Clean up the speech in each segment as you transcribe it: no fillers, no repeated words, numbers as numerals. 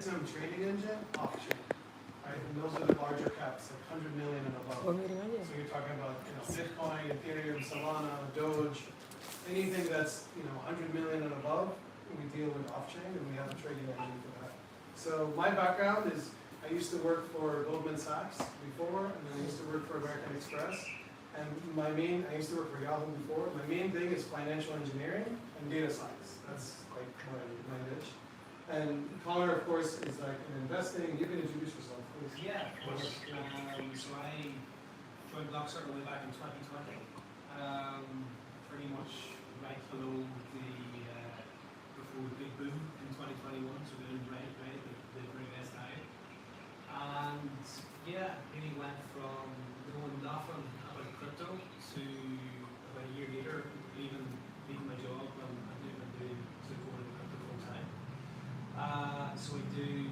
Trading engine, offchain, right? And those are the larger caps, like 100 million and above. So you're talking about, Bitcoin, Ethereum, Solana, Doge, anything that's, 100 million and above, we deal with offchain, and we have a trading engine for that. So my background is, I used to work for Goldman Sachs before, and then I used to work for American Express. And I used to work for Yahoo before. My main thing is financial engineering and data science. That's like my niche. And Connor, of course, is like in investing. You can introduce yourself, please. Yeah, of course. So I joined Blockcircle way back in 2020. Pretty much right below before the big boom in 2021. So we did right at the very best time. And yeah, really went from knowing nothing about crypto to about a year later leaving my job and moving to going into crypto full time. So I do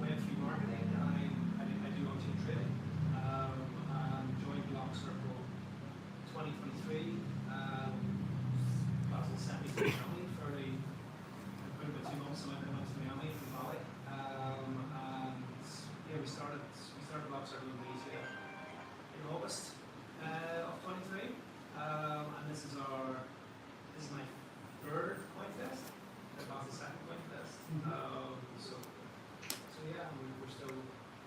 Web3 marketing, and I do on-chain trading. And joined Blockcircle 2023. I was in semi-family for about 2 months. I went to Miami from Bali. And yeah, we started Blockcircle in Malaysia in August of 23. And this is my third coin test. It was the second coin test. So yeah, we're still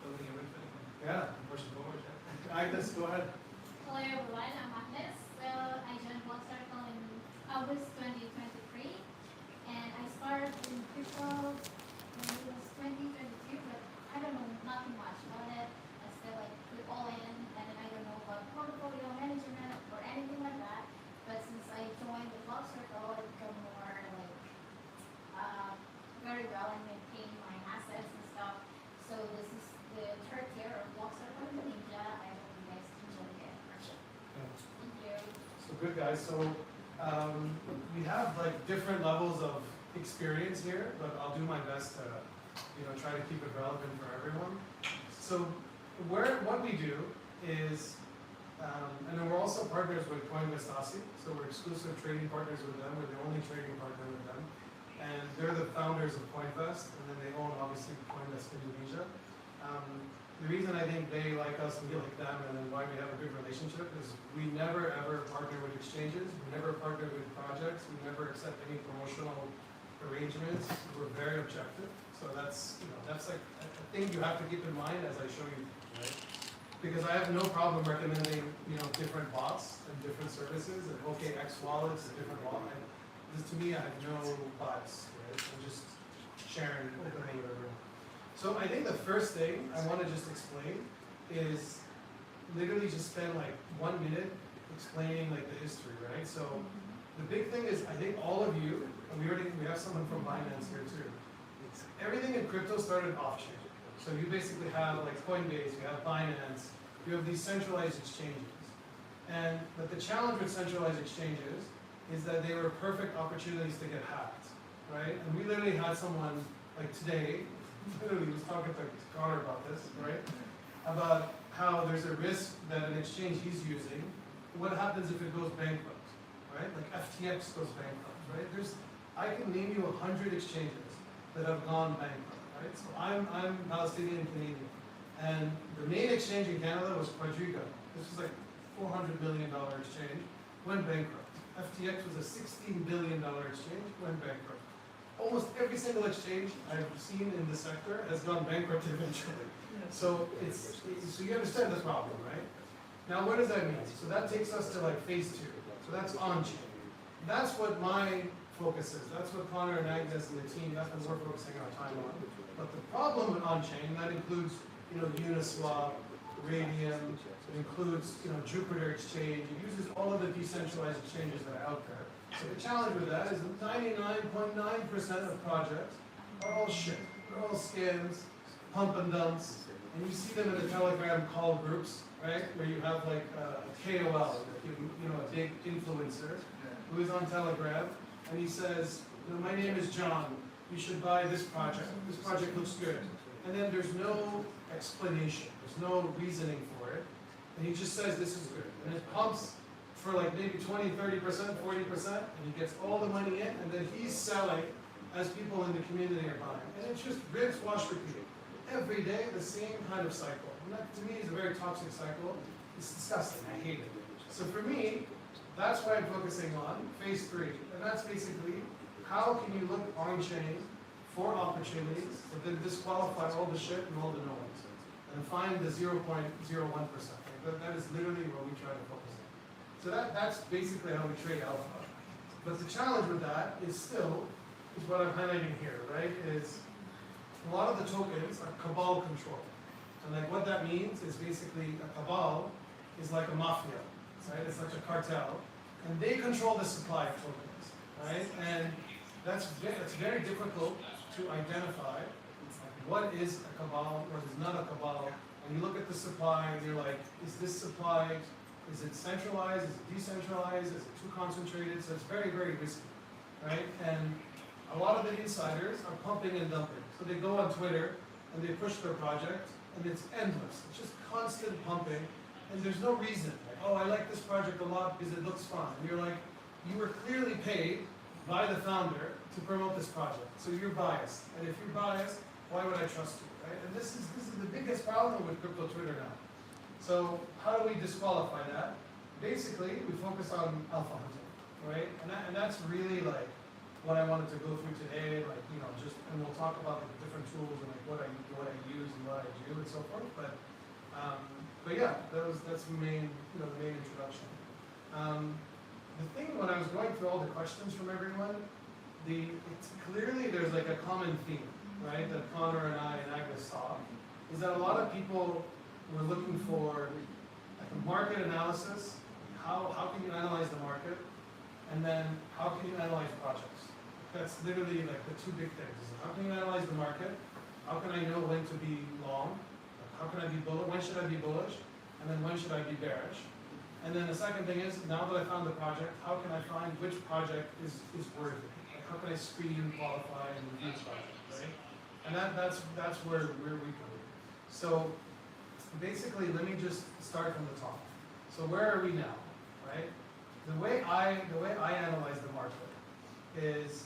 building everything. Yeah. Pushing forward. Agnes, go ahead. Hello everyone, I'm Agnes. So I joined Blockcircle in August 2023, and I started in crypto when it was 2022, but I don't know nothing much about it. I still put all in, and then I don't know about portfolio management or anything like that. But since I joined the Blockcircle, I become more very well and maintain my assets and stuff. So this is the third year of Blockcircle in Indonesia. I hope you guys enjoy it. Thank you. So good, guys. So we have like different levels of experience here, but I'll do my best to, try to keep it relevant for everyone. So what we do is, and then we're also partners with CoinVestasi, so we're exclusive trading partners with them. We're the only trading partner with them. And they're the founders of CoinVest, and then they own, obviously, CoinVest Indonesia. The reason I think they like us and we like them, and then why we have a good relationship, is we never ever partner with exchanges, we never partner with projects, we never accept any promotional arrangements. We're very objective. So that's like a thing you have to keep in mind as I show you, right? Because I have no problem recommending, different bots and different services, and OKX wallets, a different wallet. To me, I have no bias, right? I'm just sharing openly with everyone. So I think the first thing I want to just explain is literally just spend like 1 minute explaining like the history, right? So the big thing is, I think all of you, and we have someone from Binance here too. Everything in crypto started off-chain. So you basically have like Coinbase, you have Binance, you have these centralized exchanges. But the challenge with centralized exchanges is that they were perfect opportunities to get hacked, right? And we literally had someone, like today, literally was talking to Connor about this, right? About how there's a risk that an exchange he's using, what happens if it goes bankrupt, right? Like FTX goes bankrupt, right? I can name you 100 exchanges that have gone bankrupt, right? So I'm Palestinian Canadian. And the main exchange in Canada was Quadriga. This was like $400 million exchange, went bankrupt. FTX was a $16 billion exchange, went bankrupt. Almost every single exchange I've seen in the sector has gone bankrupt eventually. So so you understand this problem, right? Now what does that mean? So that takes us to like phase 2. So that's on-chain. That's what my focus is. That's what Connor and Agnes and the team, that's what we're focusing our time on. But the problem with on-chain, that includes, Uniswap, Radium, it includes, Jupiter Exchange. It uses all of the decentralized exchanges that are out there. So the challenge with that is that 99.9% of projects are all shit. They're all scams, pump and dumps, and you see them in the Telegram call groups, right? Where you have like a KOL, a big influencer, who is on Telegram, and he says, my name is John. You should buy this project. This project looks good. And then there's no explanation. There's no reasoning for it. And he just says this is good. And it pumps for like maybe 20, 30%, 40%, and he gets all the money in, and then he's selling as people in the community are buying. And it's just rinse, wash, repeat. Every day, the same kind of cycle. And that, to me, is a very toxic cycle. It's disgusting. I hate it. So for me, that's why I'm focusing on phase 3. And that's basically, how can you look on-chain for opportunities, but then disqualify all the shit and all the noise, and find the 0.01%. That is literally what we try to focus on. So that's basically how we trade alpha. But the challenge with that is still, is what I'm highlighting here, right? Is a lot of the tokens are cabal controlled. And like what that means is basically a cabal is like a mafia, right? It's like a cartel. And they control the supply of tokens, right? And that's very difficult to identify what is a cabal, what is not a cabal. And you look at the supply and you're like, is this supply, is it centralized, is it decentralized, is it too concentrated? So it's very, very risky, right? And a lot of the insiders are pumping and dumping. So they go on Twitter and they push their project and it's endless. It's just constant pumping and there's no reason. Like, oh, I like this project a lot because it looks fun. And you're like, you were clearly paid by the founder to promote this project. So you're biased. And if you're biased, why would I trust you, right? And this is the biggest problem with crypto Twitter now. So how do we disqualify that? Basically, we focus on alpha hunting, right? And that's really like what I wanted to go through today, like, you know, just, and we'll talk about like different tools and like what I use and what I do and so forth. But yeah, that's the main, you know, the main introduction. The thing when I was going through all the questions from everyone, it's clearly there's like a common theme, right? That Connor and I and Agnes saw, is that a lot of people were looking for like a market analysis. How can you analyze the market? And then how can you analyze projects? That's literally like the two big things. How can you analyze the market? How can I know when to be long? How can I be bullish? When should I be bullish? And then when should I be bearish? And then the second thing is, now that I found the project, how can I find which project is worthy? Like how can I screen, qualify, and review the project, right? And that's where we come in. So basically, let me just start from the top. So where are we now, right? The way I analyze the market is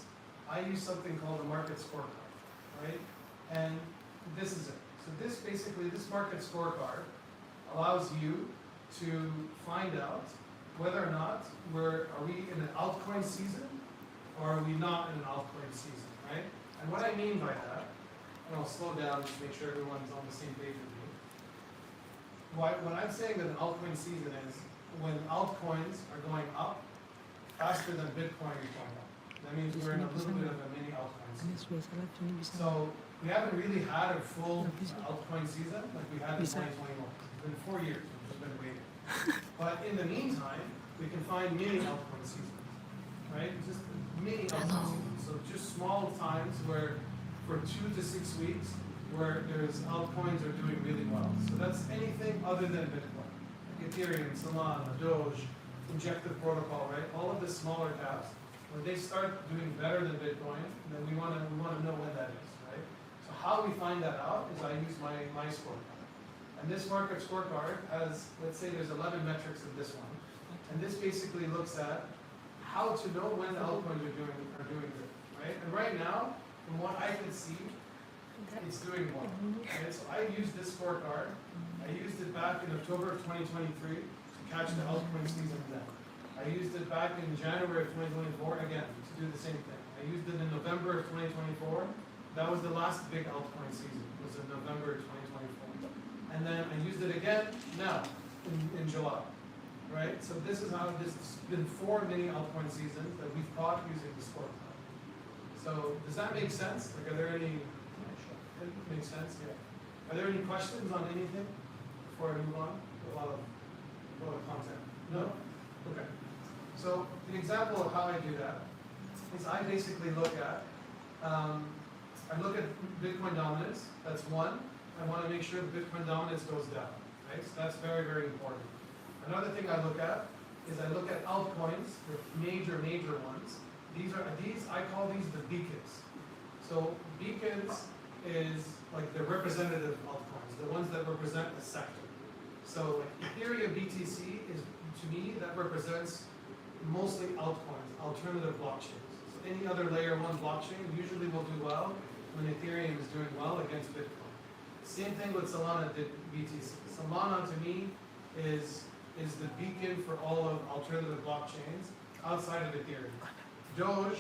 I use something called a market scorecard, right? And this is it. So this market scorecard allows you to find out whether or not are we in an altcoin season or are we not in an altcoin season, right? And what I mean by that, and I'll slow down just to make sure everyone's on the same page with me. What I'm saying that an altcoin season is when altcoins are going up faster than Bitcoin is going up. That means we're in a little bit of a mini altcoin season. So we haven't really had a full altcoin season like we had in 2021. It's been 4 years, we've just been waiting. But in the meantime, we can find mini altcoin seasons, right? Just mini altcoin seasons. So just small times where for 2 to 6 weeks where there's altcoins are doing really well. So that's anything other than Bitcoin. Like Ethereum, Solana, Doge, Injective Protocol, right? All of the smaller caps, when they start doing better than Bitcoin, then we want to know when that is, right? So how we find that out is I use my scorecard. And this market scorecard has, let's say there's 11 metrics in this one. And this basically looks at how to know when the altcoins are doing good, right? And right now, from what I can see, it's doing well. Okay? So I used this scorecard. I used it back in October of 2023 to catch the altcoin season then. I used it back in January of 2024 again to do the same thing. I used it in November of 2024. That was the last big altcoin season. It was in November of 2024. And then I used it again now in July, right? So this is how this has been 4 mini altcoin seasons that we've caught using the scorecard. So does that make sense? Like, are there any? It makes sense, yeah. Are there any questions on anything before I move on? A lot of content. No? Okay. So an example of how I do that is I basically look at Bitcoin dominance. That's one. I want to make sure the Bitcoin dominance goes down, right? So that's very, very important. Another thing I look at is I look at altcoins, the major ones. I call these the beacons. So beacons is like the representative altcoins, the ones that represent a sector. So like Ethereum BTC is, to me, that represents mostly altcoins, alternative blockchains. So any other layer one blockchain usually will do well when Ethereum is doing well against Bitcoin. Same thing with Solana did BTC. Solana to me is the beacon for all of alternative blockchains outside of Ethereum. Doge,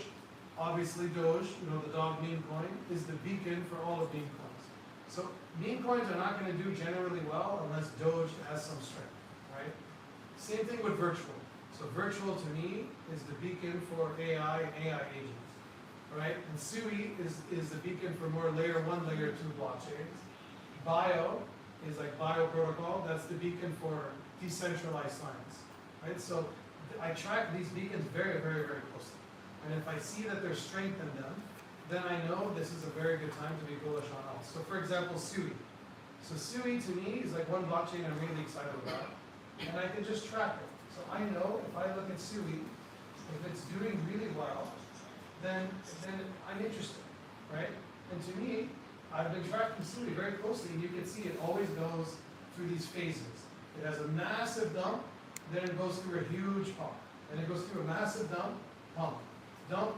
obviously Doge, the dog meme coin, is the beacon for all of meme coins. So meme coins are not going to do generally well unless Doge has some strength, right? Same thing with virtual. So virtual to me is the beacon for AI and AI agents, right? And SUI is the beacon for more layer one, layer two blockchains. Bio is like bio protocol. That's the beacon for decentralized science, right? So I track these beacons very, very, very closely. And if I see that there's strength in them, then I know this is a very good time to be bullish on alts. So for example, SUI. So SUI to me is like one blockchain I'm really excited about. And I can just track it. So I know if I look at SUI, if it's doing really well, then I'm interested, right? And to me, I've been tracking SUI very closely, and you can see it always goes through these phases. It has a massive dump, then it goes through a huge pump. And it goes through a massive dump, pump, pump.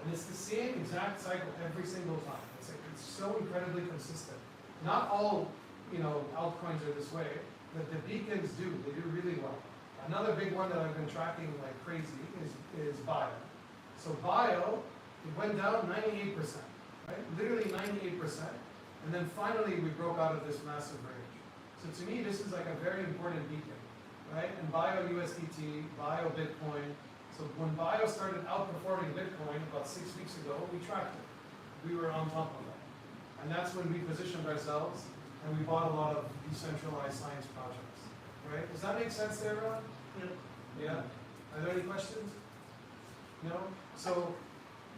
And it's the same exact cycle every single time. It's so incredibly consistent. Not all, altcoins are this way, but the beacons do. They do really well. Another big one that I've been tracking like crazy is Bio. So Bio, it went down 98%, right? Literally 98%. And then finally we broke out of this massive range. So to me, this is like a very important beacon, right? And Bio USDT, Bio Bitcoin. So when Bio started outperforming Bitcoin about 6 weeks ago, we tracked it. We were on top of that. And that's when we positioned ourselves and we bought a lot of decentralized science projects, right? Does that make sense there, Ron? Yeah. Are there any questions? No? So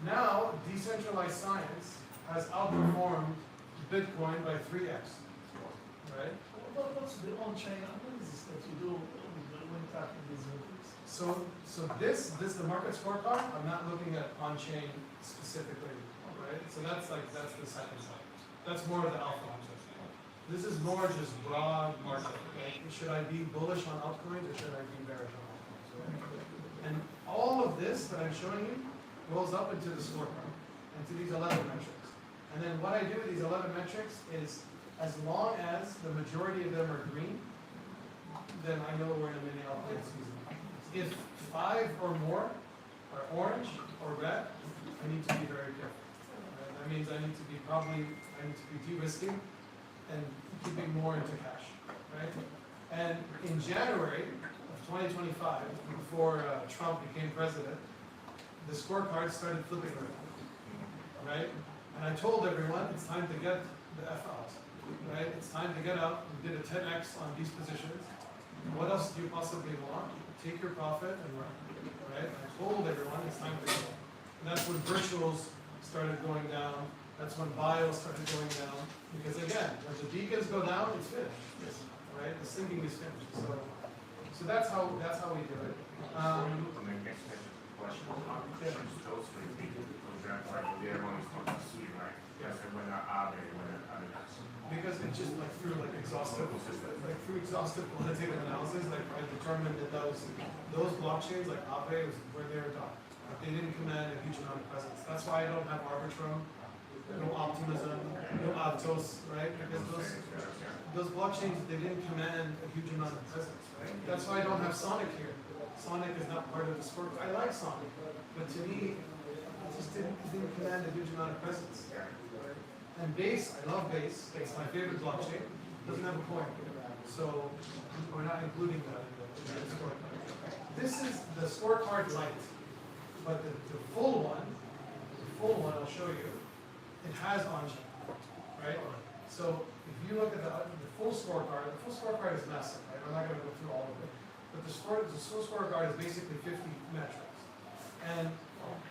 now decentralized science has outperformed Bitcoin by 3x, right? What's the on-chain? What is this that you do when tracking these metrics? So this the market scorecard. I'm not looking at on-chain specifically, right? So that's the second side. That's more of the alpha. This is more just broad market. Like, should I be bullish on altcoins or should I be bearish on altcoins? Right? And all of this that I'm showing you rolls up into the scorecard, into these 11 metrics. And then what I do with these 11 metrics is, as long as the majority of them are green, then I know we're in a mini altcoin season. If 5 or more are orange or red, I need to be very careful. Right? That means I need to be de-risking and keeping more into cash, right? And in January of 2025, before Trump became president, the scorecard started flipping around, right? And I told everyone, it's time to get the F out, right? It's time to get out. We did a 10x on these positions. What else do you possibly want? Take your profit and run, right? I told everyone it's time to go. And that's when virtuals started going down. That's when bio started going down. Because again, when the beacons go down, it's finished, right? The sinking is finished. So that's how we do it. Because it just through exhaustive quantitative analysis, I determined that those blockchains like Aave was where they were done. They didn't command a huge amount of presence. That's why I don't have Arbitrum, no Optimism, no Aptos, right? Because those blockchains, they didn't command a huge amount of presence, right? That's why I don't have Sonic here. Sonic is not part of the score. I like Sonic, but to me, it just didn't command a huge amount of presence. And Base, I love Base. It's my favorite blockchain. Doesn't have a coin, so we're not including that in the scorecard. This is the scorecard light, but the full one I'll show you. It has on-chain, right? So if you look at the full scorecard is massive, right? I'm not going to go through all of it, but the full scorecard is basically 50 metrics. And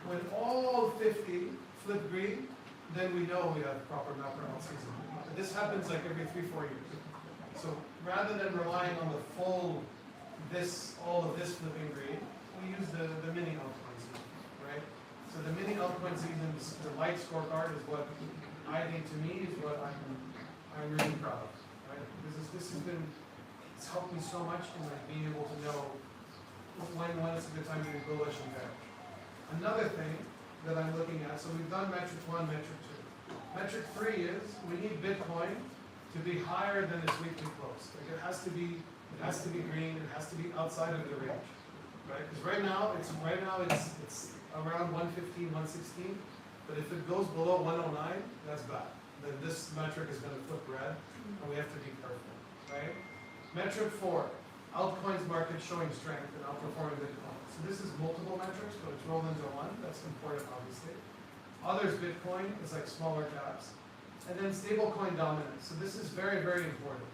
when all 50 flip green, then we know we have proper macro season. This happens like every 3-4 years. So rather than relying on the full all of this flipping green, we use the mini altcoin season, right? So the mini altcoin season, the light scorecard is what I think to me is what I'm really proud of, right? Because it's helped me so much in being able to know when it's a good time to be bullish and bearish. Another thing that I'm looking at, so we've done metric 1, metric 2. Metric 3 is, we need Bitcoin to be higher than its weekly close. Like it has to be green, it has to be outside of the range, right? Because right now it's around 115, 116, but if it goes below 109, that's bad. Then this metric is going to flip red, and we have to be careful, right? Metric 4, altcoins market showing strength and outperforming Bitcoin. So this is multiple metrics, but it's rolled into one. That's important, obviously. Others Bitcoin is like smaller caps. And then stablecoin dominance. So this is very, very important.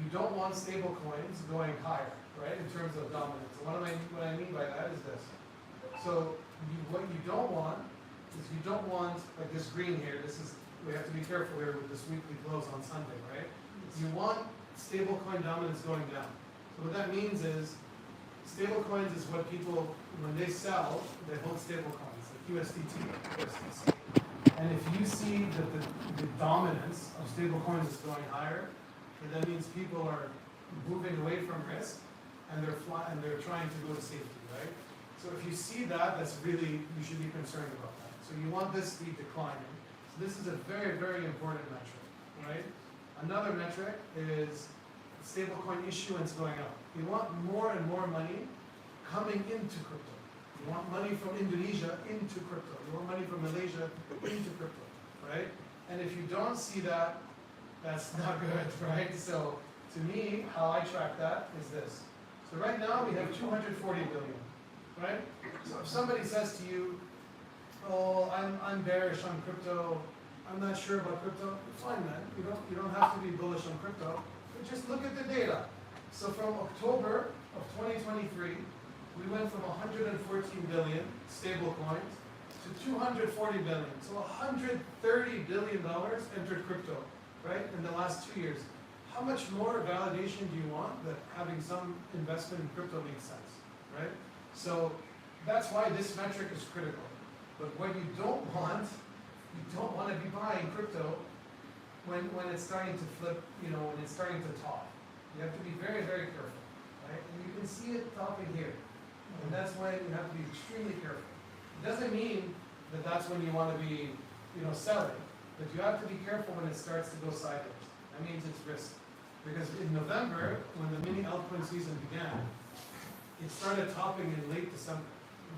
You don't want stablecoins going higher, right, in terms of dominance. And what I mean by that is this. So what you don't want is you don't want, like this green here, we have to be careful here with this weekly close on Sunday, right? You want stablecoin dominance going down. So what that means is, stablecoins is what people, when they sell, they hold stablecoins, like USDT, USDC. And if you see that the dominance of stablecoins is going higher, then that means people are moving away from risk and they're trying to go to safety, right? So if you see that, that's really, you should be concerned about that. So you want this to be declining. So this is a very, very important metric, right? Another metric is stablecoin issuance going up. You want more and more money coming into crypto. You want money from Indonesia into crypto. You want money from Malaysia into crypto, right? And if you don't see that, that's not good, right? So to me, how I track that is this. So right now we have 240 billion, right? So if somebody says to you, oh, I'm bearish on crypto, I'm not sure about crypto, fine man, you don't have to be bullish on crypto, but just look at the data. So from October of 2023, we went from 114 billion stable coins to 240 billion. So $130 billion entered crypto, right, in the last 2 years. How much more validation do you want that having some investment in crypto makes sense, right? So that's why this metric is critical. But what you don't want to be buying crypto when it's starting to flip, when it's starting to top. You have to be very, very careful, right? And you can see it topping here. And that's why you have to be extremely careful. It doesn't mean that that's when you want to be, selling. But you have to be careful when it starts to go sideways. That means it's risk. Because in November, when the mini altcoin season began, it started topping in late December,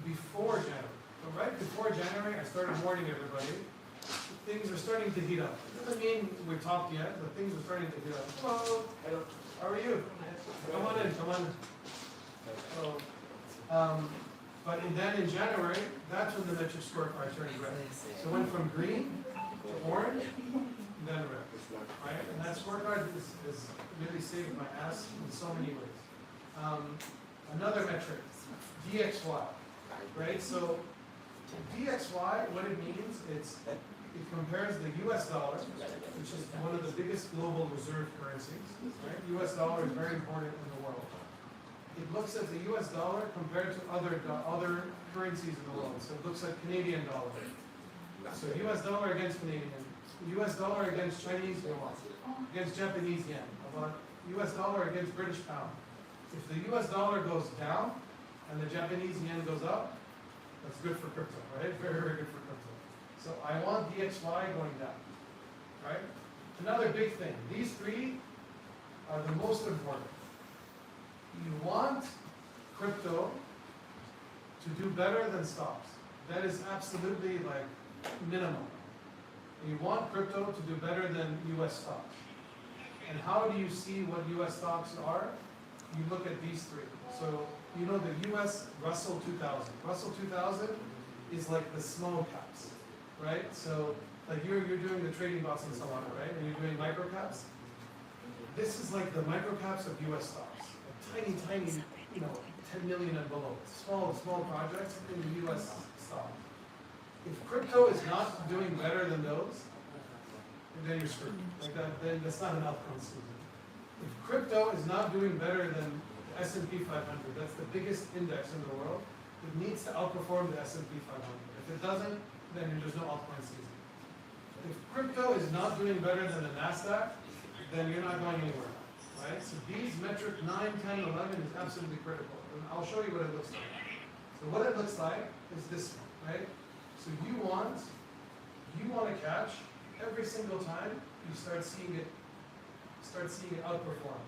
before January. So right before January, I started warning everybody, things are starting to heat up. It doesn't mean we're topped yet, but things are starting to heat up. Hello, how are you? Come on in, come on in. So, then in January, that's when the metric scorecard turned red. So it went from green to orange, and then red. Right? And that scorecard is really saved my ass in so many ways. Another metric, DXY. Right? So DXY, what it means, it compares the US dollar, which is one of the biggest global reserve currencies. Right? US dollar is very important in the world. It looks at the US dollar compared to other currencies in the world. So it looks at Canadian dollar. So US dollar against Canadian, US dollar against Chinese yuan, against Japanese yen, about US dollar against British pound. If the US dollar goes down and the Japanese yen goes up, that's good for crypto, right? Very, very good for crypto. So I want DXY going down, right? Another big thing, these three are the most important. You want crypto to do better than stocks. That is absolutely like minimum. You want crypto to do better than US stocks. And how do you see what US stocks are? You look at these three. So you know the US Russell 2000. Russell 2000 is like the small caps, right? So like you're doing the trading box and so on, right? And you're doing micro caps. This is like the micro caps of US stocks. Tiny, 10 million and below. Small projects in the US stock. If crypto is not doing better than those, then you're screwed. Like then that's not an outcome season. If crypto is not doing better than the S&P 500, that's the biggest index in the world, it needs to outperform the S&P 500. If it doesn't, then there's no altcoin season. If crypto is not doing better than the NASDAQ, then you're not going anywhere. Right? So these metric 9, 10, 11 is absolutely critical. And I'll show you what it looks like. So what it looks like is this one, right? So So you want to catch every single time you start seeing it outperform.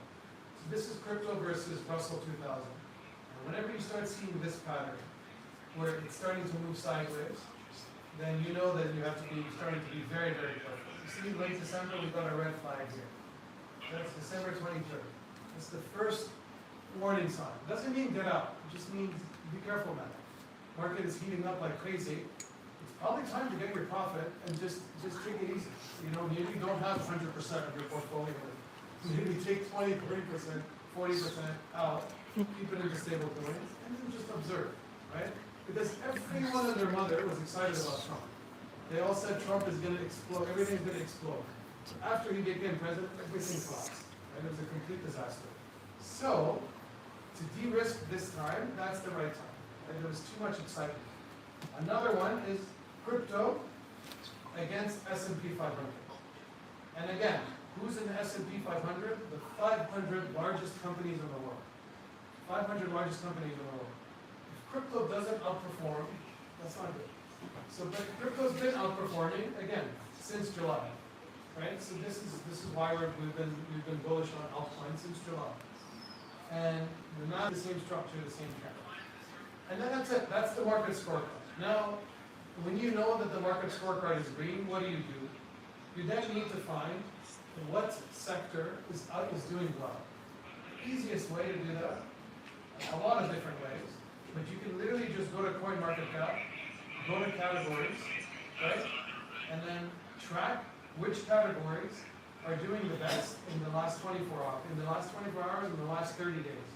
So this is crypto versus Russell 2000. And whenever you start seeing this pattern, where it's starting to move sideways, then you know that you have to be starting to be very, very careful. You see, late December, we've got a red flag here. That's December 23rd. That's the first warning sign. Doesn't mean get out. It just means be careful, man. Market is heating up like crazy. It's probably time to get your profit and just take it easy. You know, maybe you don't have 100% of your portfolio. Maybe take 20, 30%, 40% out, keep it into stable coins, and then just observe, right? Because everyone and their mother was excited about Trump. They all said Trump is going to explode, everything's going to explode. After he became president, everything collapsed. Right? It was a complete disaster. So, to de-risk this time, that's the right time. And there was too much excitement. Another one is crypto against S&P 500. And again, who's in the S&P 500? The 500 largest companies in the world. 500 largest companies in the world. If crypto doesn't outperform, that's not good. So, but crypto's been outperforming again since July, right? So this is why we've been bullish on altcoins since July, and we're not the same structure, the same trend. And then that's it. That's the market scorecard. Now, when you know that the market scorecard is green, what do? You then need to find what sector is doing well. The easiest way to do that, a lot of different ways, but you can literally just go to CoinMarketCap, go to categories, right? And then track which categories are doing the best in the last 24 hours, in the last 30 days.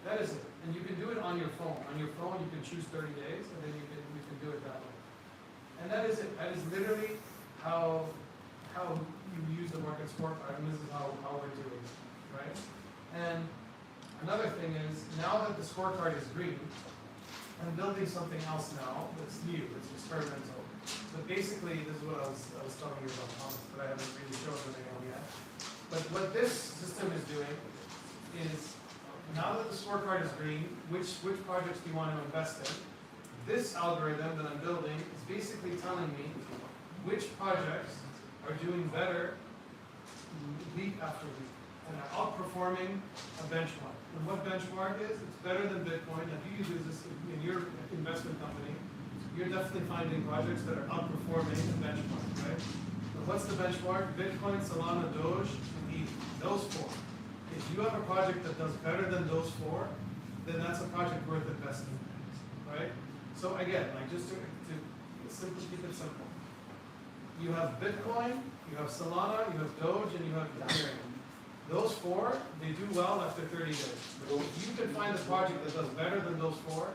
That is it. And you can do it on your phone. On your phone, you can choose 30 days, and then you can do it that way. And that is it. That is literally how you use the market scorecard, and this is how we're doing it, right? And another thing is, now that the scorecard is green, I'm building something else now that's new, it's experimental. But basically, this is what I was telling you about Thomas, but I haven't really shown anyone yet. But what this system is doing is, now that the scorecard is green, which projects do you want to invest in? This algorithm that I'm building is basically telling me which projects are doing better week after week and are outperforming a benchmark. And what benchmark is? It's better than Bitcoin. If you use this in your investment company, you're definitely finding projects that are outperforming the benchmark, right? So what's the benchmark? Bitcoin, Solana, Doge, and ETH. Those four. If you have a project that does better than those four, then that's a project worth investing in, right? So again, like just to simply keep it simple. You have Bitcoin, you have Solana, you have Doge, and you have Ethereum. Those four, they do well after 30 days. If you can find a project that does better than those four,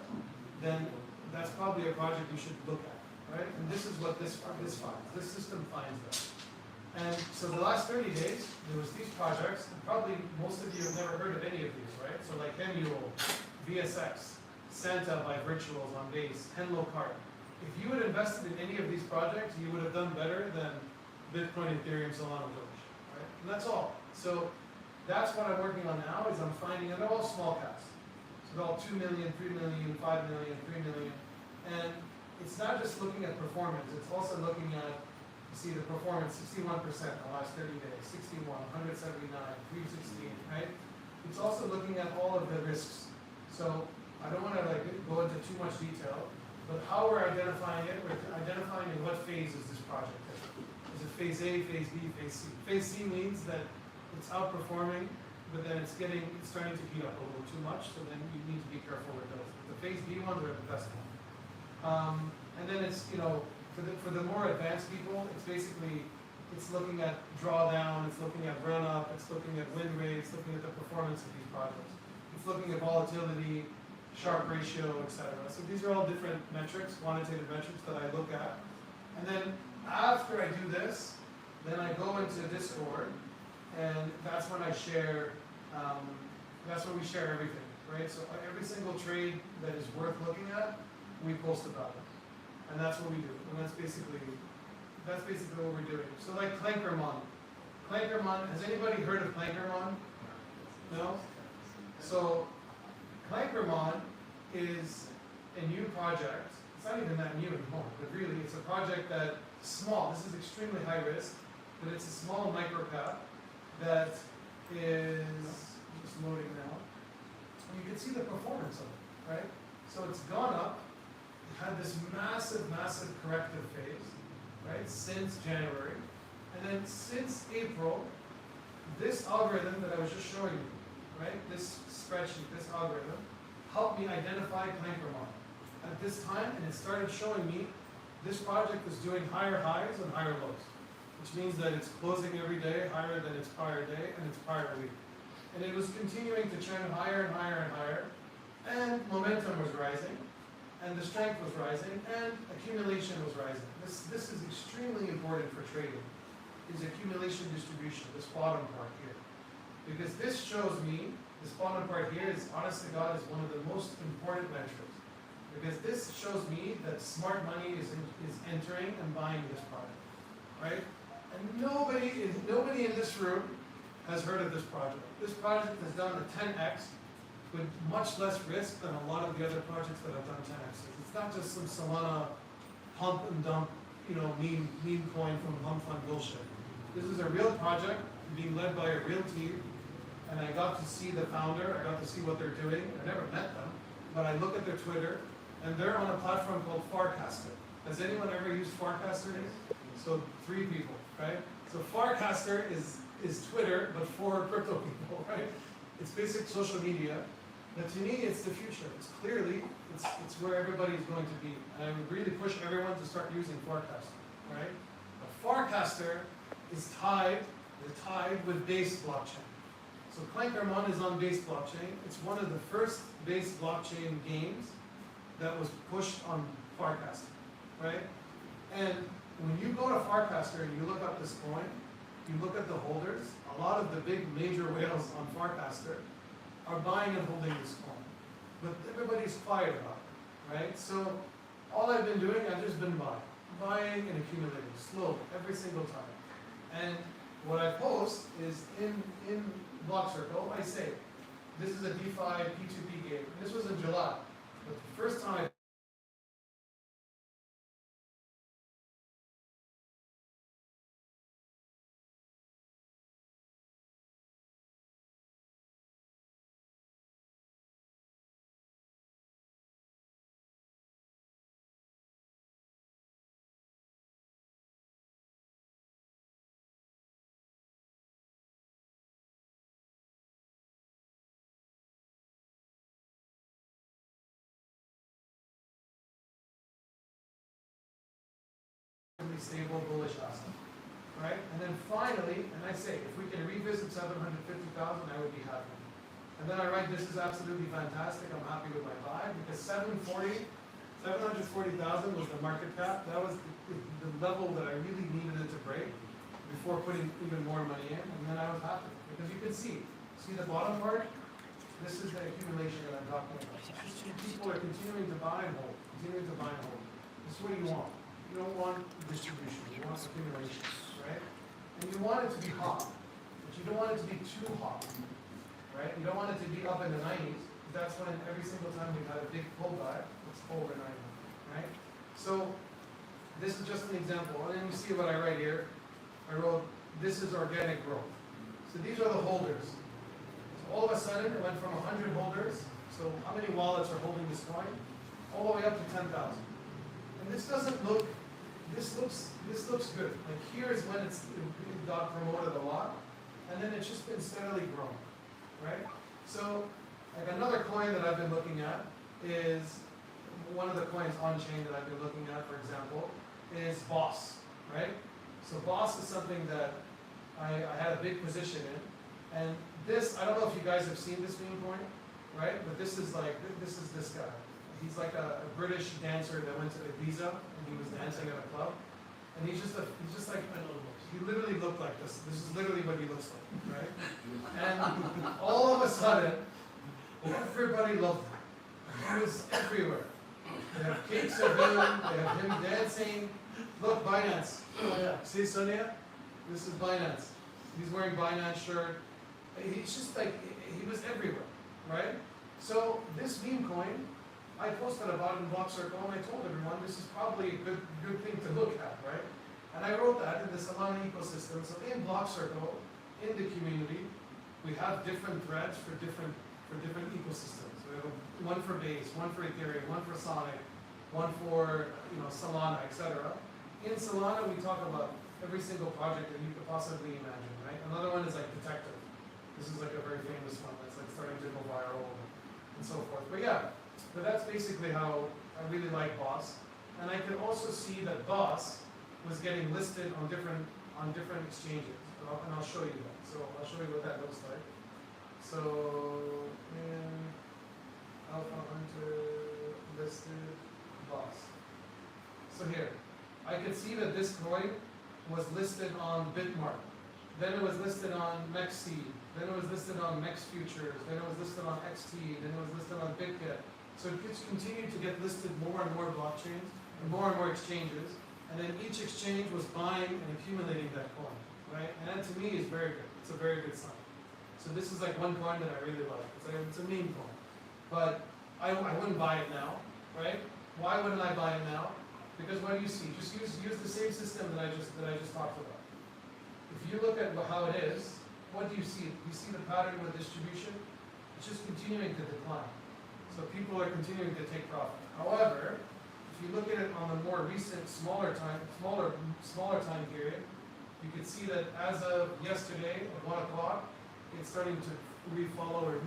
then that's probably a project you should look at, right? And this is what this finds. This system finds that. And so the last 30 days, there was these projects, and probably most of you have never heard of any of these, right? So like Hemule, VSX, Santa by Virtuals on Base, Henlo Card. If you had invested in any of these projects, you would have done better than Bitcoin, Ethereum, Solana, Doge, right? And that's all. So that's what I'm working on now, is I'm finding, and they're all small caps. So they're all 2 million, 3 million, 5 million, 3 million. And it's not just looking at performance, it's also looking at, you see the performance, 61% in the last 30 days, 61, 179, 316, right? It's also looking at all of the risks. So I don't want to like go into too much detail, but how we're identifying it, we're identifying in what phase is this project in. Is it phase A, phase B, phase C? Phase C means that it's outperforming, but then it's starting to heat up a little too much, so then you need to be careful with those. The phase B ones are the best one. And then it's, you know, for the more advanced people, it's basically, it's looking at drawdown, it's looking at run up, it's looking at win rates, looking at the performance of these projects. It's looking at volatility, Sharpe ratio, etc. So these are all different metrics, quantitative metrics that I look at. And then after I do this, then I go into Discord, and that's when I share, that's when we share everything, right? So every single trade that is worth looking at, we post about it. And that's what we do. And that's basically what we're doing. So like Clankermon. Clankermon, has anybody heard of Clankermon? No? So Clankermon is a new project. it's not even that new anymore, but really, it's a project that, small, this is extremely high risk, but it's a small micro cap that is, just loading now. And you can see the performance of it, right? So it's gone up, it had this massive, massive corrective phase, right, since January. And then since April, this algorithm that I was just showing you, right, this spreadsheet, this algorithm, helped me identify Clankermont at this time, and it started showing me this project is doing higher highs and higher lows, which means that it's closing every day higher than its prior day and its prior week. And it was continuing to trend higher and higher and higher, and momentum was rising, and the strength was rising, and accumulation was rising. This is extremely important for trading, is accumulation distribution, this bottom part here. Because this shows me, this bottom part here is, honest to God, is one of the most important metrics. Because this shows me that smart money is entering and buying this product, right? And nobody in this room has heard of this project. This project has done a 10x with much less risk than a lot of the other projects that have done 10x. It's not just some Solana pump and dump, meme coin from Pump Fund bullshit. This is a real project being led by a real team, and I got to see the founder, I got to see what they're doing. I never met them, but I look at their Twitter, and they're on a platform called Farcaster. Has anyone ever used Farcaster? So 3 people, right? So Farcaster is Twitter, but for crypto people, right? It's basic social media. But to me, it's the future. It's clearly, it's where everybody's going to be. And I would really push everyone to start using Farcaster, right? But Farcaster is tied with Base blockchain. So Clankermont is on Base blockchain. It's one of the first Base blockchain games that was pushed on Farcaster, right? And when you go to Farcaster and you look up this coin, you look at the holders, a lot of the big major whales on Farcaster are buying and holding this coin. But everybody's quiet about it, right? So all I've been doing, I've just been buying and accumulating slowly, every single time. And what I post is in Blockcircle, I say, this is a DeFi P2P game. This was in July. But the first time stable, bullish asset, right? And then finally, and I say, if we can revisit 750,000, I would be happy. And then I write, this is absolutely fantastic, I'm happy with my buy, because 740,000 was the market cap. That was the level that I really needed it to break before putting even more money in, and then I was happy. Because you can see the bottom part? This is the accumulation that I'm talking about. People are continuing to buy and hold, continuing to buy and hold. This is what you want. You don't want distribution, you want accumulation, right? And you want it to be hot, but you don't want it to be too hot, right? You don't want it to be up in the 90s, because that's when every single time we've had a big pullback, it's over 90, right? So this is just an example, and then you see what I write here. I wrote, this is organic growth. So these are the holders. So all of a sudden, it went from 100 holders, so how many wallets are holding this coin? All the way up to 10,000. And this doesn't look, this looks good. Like here is when it got promoted a lot, and then it's just been steadily growing, right? So, like another coin that I've been looking at is, one of the coins on chain that I've been looking at, for example, is Boss, right? So Boss is something that I had a big position in, and this, I don't know if you guys have seen this meme coin, right? But this is this guy. He's like a British dancer that went to Ibiza, and he was dancing at a club. And he's just like, he literally looked like this. This is literally what he looks like, right? And all of a sudden, everybody loved him. He was everywhere. They have cakes of him, they have him dancing. Look, Binance. Oh yeah. See Sonia? This is Binance. He's wearing Binance shirt. He's just like, he was everywhere, right? So this meme coin I posted about it in Blockcircle and I told everyone this is probably a good thing to look at, right? And I wrote that in the Solana ecosystem. So in Blockcircle, in the community, we have different threads for different ecosystems. We have one for Base, one for Ethereum, one for Sonic, one for Solana, etc. In Solana, we talk about every single project that you could possibly imagine, right? Another one is like Detective. This is like a very famous one that's like starting to go viral and so forth. But yeah, but that's basically how I really like Boss. And I can also see that Boss was getting listed on different exchanges. And I'll show you that. So I'll show you what that looks like. So in Alpha Hunter listed Boss. So here, I can see that this coin was listed on Bitmark. Then it was listed on MEXC. Then it was listed on MEX Futures. Then it was listed on XT. Then it was listed on BitGet. So it gets continued to get listed more and more blockchains and more exchanges. And then each exchange was buying and accumulating that coin, right? And that to me is very good. It's a very good sign. So this is like one coin that I really like. It's a meme coin. But I wouldn't buy it now, right? Why wouldn't I buy it now? Because what do you see? Just use the same system that I just talked about. If you look at how it is, what do you see? You see the pattern of the distribution? It's just continuing to decline. So people are continuing to take profit. However, if you look at it on a more recent, smaller time period, you can see that as of yesterday at 1 o'clock, it's starting to refollow a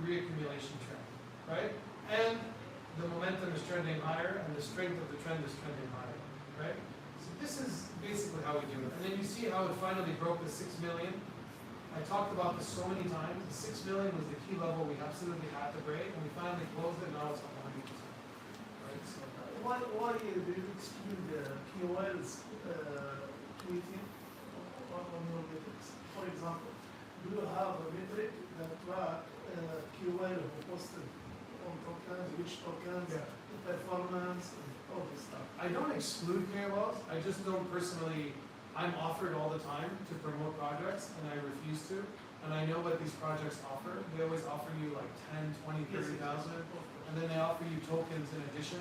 reaccumulation trend, right? And the momentum is trending higher, and the strength of the trend is trending higher, right? So this is basically how we do it. And then you see how it finally broke the 6 million. I talked about this so many times. The 6 million was the key level we absolutely had to break, and we finally closed it. Now it's up 100%. Right? So, Why do you exclude the KOLs tweeting on your metrics? For example, do you have a metric that track KOL who posted on tokens, which tokens, Yeah. the performance, and all this stuff? I don't exclude KOLs. I just don't personally. I'm offered all the time to promote projects, and I refuse to. And I know what these projects offer. They always offer you like 10, 20, 30,000, and then they offer you tokens in addition.